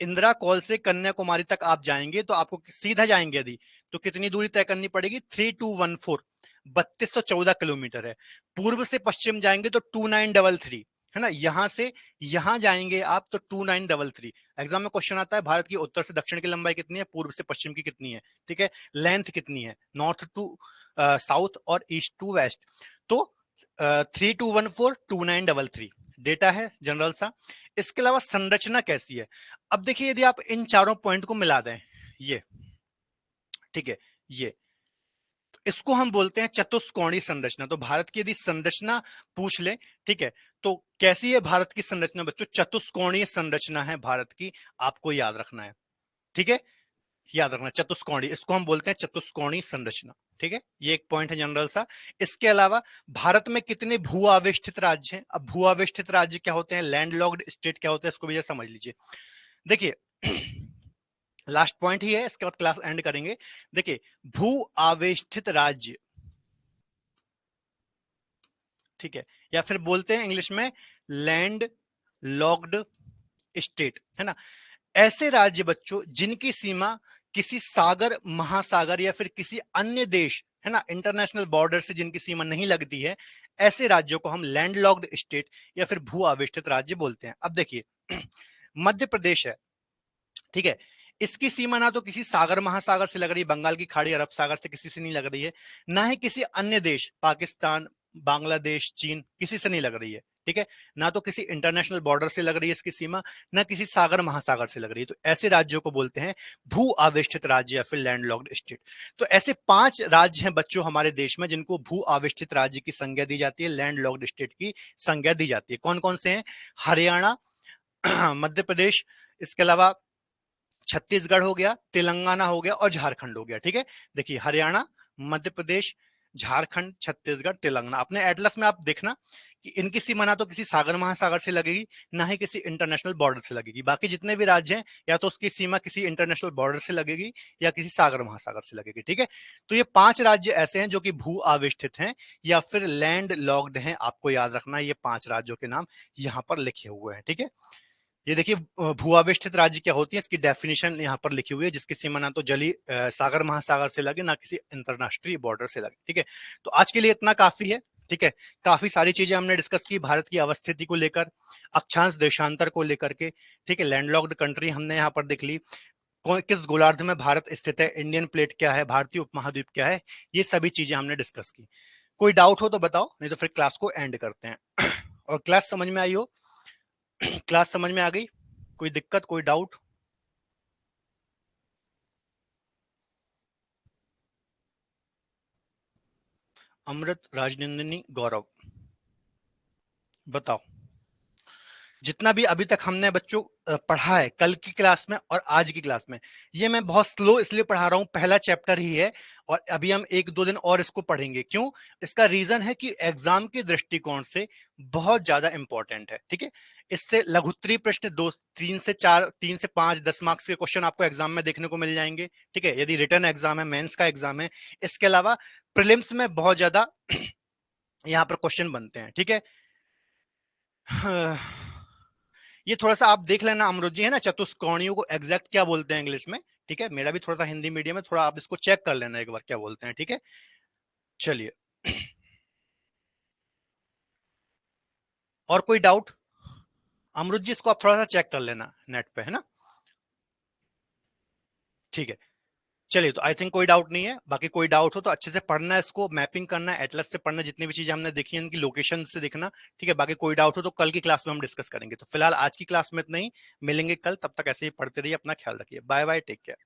इंदिरा कॉल से कन्याकुमारी तक आप जाएंगे तो आपको सीधा जाएंगे यदि, तो कितनी दूरी तय करनी पड़ेगी? 3214, 3214 किलोमीटर है। पूर्व से पश्चिम जाएंगे तो 2933 है ना। यहां से यहां जाएंगे आप तो 2933। एग्जाम में क्वेश्चन आता है भारत की उत्तर से दक्षिण की लंबाई कितनी है, पूर्व से पश्चिम की कितनी है, ठीक है, लेंथ कितनी है, नॉर्थ टू साउथ और ईस्ट टू वेस्ट। तो 3214 2933 डेटा है जनरल सा। इसके अलावा संरचना कैसी है? अब देखिए यदि आप इन चारों पॉइंट को मिला दें, ये ठीक है, ये तो इसको हम बोलते हैं चतुष्कोणीय संरचना। तो भारत की यदि संरचना पूछ ले, ठीक है, तो कैसी है भारत की संरचना बच्चों? चतुष्कोणीय संरचना है भारत की, आपको याद रखना है, ठीक है, याद रखना चतुष्कोणीय, इसको हम बोलते हैं चतुष्कोणीय संरचना, ठीक है। ये एक पॉइंट है जनरल सा। इसके अलावा भारत में कितने भू आवेष्टित राज्य हैं? अब भू आवेष्टित राज्य क्या होते हैं, लैंडलॉक्ड स्टेट क्या होते हैं, इसको भी समझ लीजिए। देखिए लास्ट पॉइंट ही है, इसके बाद क्लास एंड करेंगे। देखिए भू आवेष्टित राज्य, ठीक है, या फिर बोलते हैं इंग्लिश में लैंड लॉक्ड स्टेट, है ना। ऐसे राज्य बच्चों जिनकी सीमा किसी सागर, महासागर या फिर किसी अन्य देश, है ना, इंटरनेशनल बॉर्डर से जिनकी सीमा नहीं लगती है, ऐसे राज्यों को हम लैंडलॉक्ड स्टेट या फिर भू आवेष्टित राज्य बोलते हैं। अब देखिए मध्य प्रदेश है, ठीक है, इसकी सीमा ना तो किसी सागर महासागर से लग रही है, बंगाल की खाड़ी, अरब सागर से किसी से नहीं लग रही है, ना ही किसी अन्य देश, पाकिस्तान, बांग्लादेश, चीन, किसी से नहीं लग रही है, ठीक है, ना तो किसी इंटरनेशनल बॉर्डर से लग रही है इसकी सीमा, ना किसी सागर महासागर से लग रही है। तो ऐसे राज्यों को बोलते हैं भू आवेष्टित राज्य या फिर लैंडलॉक्ड स्टेट। तो ऐसे 5 राज्य हैं बच्चों हमारे देश में जिनको भू आवेष्टित राज्य की संज्ञा दी जाती है, लैंडलॉक्ड स्टेट की संज्ञा दी जाती है। कौन कौन से हैं? हरियाणा, मध्य प्रदेश, इसके अलावा छत्तीसगढ़ हो गया, तेलंगाना हो गया और झारखंड हो गया, ठीक है। देखिए हरियाणा, मध्य प्रदेश, झारखंड, छत्तीसगढ़, तेलंगाना। अपने एटलस में आप देखना कि इनकी सीमा ना तो किसी सागर महासागर से लगेगी, ना ही किसी इंटरनेशनल बॉर्डर से लगेगी। बाकी जितने भी राज्य हैं या तो उसकी सीमा किसी इंटरनेशनल बॉर्डर से लगेगी या किसी सागर महासागर से लगेगी, ठीक है। तो ये 5 राज्य ऐसे हैं जो कि भू आवेष्टित हैं या फिर लैंड लॉक्ड हैं, आपको याद रखना है। ये 5 राज्यों के नाम यहां पर लिखे हुए हैं, ठीक है। ये देखिए भूआवेष्टित राज्य क्या होती है, इसकी डेफिनेशन यहाँ पर लिखी हुई है, जिसकी सीमा ना तो जली सागर महासागर से लगे, ना किसी अंतरराष्ट्रीय बॉर्डर से लगे, ठीक है। तो आज के लिए इतना काफी है, ठीक है। काफी सारी चीजें हमने डिस्कस की भारत की अवस्थिति को लेकर, अक्षांश देशांतर को लेकर के, ठीक है। लैंडलॉक्ड कंट्री हमने यहाँ पर देख ली, किस गोलार्ध में भारत स्थित है, इंडियन प्लेट क्या है, भारतीय उपमहाद्वीप क्या है, ये सभी चीजें हमने डिस्कस की। कोई डाउट हो तो बताओ, नहीं तो फिर क्लास को एंड करते हैं। और क्लास समझ में आई हो? क्लास समझ में आ गई? कोई दिक्कत, कोई डाउट? अमृत, राजनंदिनी, गौरव, बताओ। जितना भी अभी तक हमने बच्चों पढ़ा है कल की क्लास में और आज की क्लास में, ये मैं बहुत स्लो इसलिए पढ़ा रहा हूं, पहला चैप्टर ही है और अभी हम 1-2 दिन और इसको पढ़ेंगे। क्यों? इसका रीजन है कि एग्जाम के दृष्टिकोण से बहुत ज्यादा इंपॉर्टेंट है, ठीक है। इससे लघुत्तरीय प्रश्न 3 से 4, 3 से 5, 10 मार्क्स के क्वेश्चन आपको एग्जाम में देखने को मिल जाएंगे, ठीक है, यदि रिटर्न एग्जाम है, मेंस का एग्जाम है। इसके अलावा प्रीलिम्स में बहुत ज्यादा यहाँ पर क्वेश्चन बनते हैं, ठीक है। ये थोड़ा सा आप देख लेना, अमरुद जी, है ना, चतुष्कोणियों को एग्जैक्ट क्या बोलते हैं इंग्लिश में, ठीक है। मेरा भी थोड़ा सा हिंदी मीडियम है, थोड़ा आप इसको चेक कर लेना एक बार क्या बोलते हैं, ठीक है। चलिए और कोई डाउट? अमरुद जी इसको आप थोड़ा सा चेक कर लेना नेट पे, है ना, ठीक है। चलिए तो आई थिंक कोई डाउट नहीं है। बाकी कोई डाउट हो तो अच्छे से पढ़ना है, इसको मैपिंग करना है, एटलस से पढ़ना, जितनी भी चीजें हमने देखी हैं इनकी लोकेशन से देखना, ठीक है। बाकी कोई डाउट हो तो कल की क्लास में हम डिस्कस करेंगे। तो फिलहाल आज की क्लास में इतना ही, मिलेंगे कल, तब तक ऐसे ही पढ़ते रहिए, अपना ख्याल रखिए, बाय बाय, टेक केयर।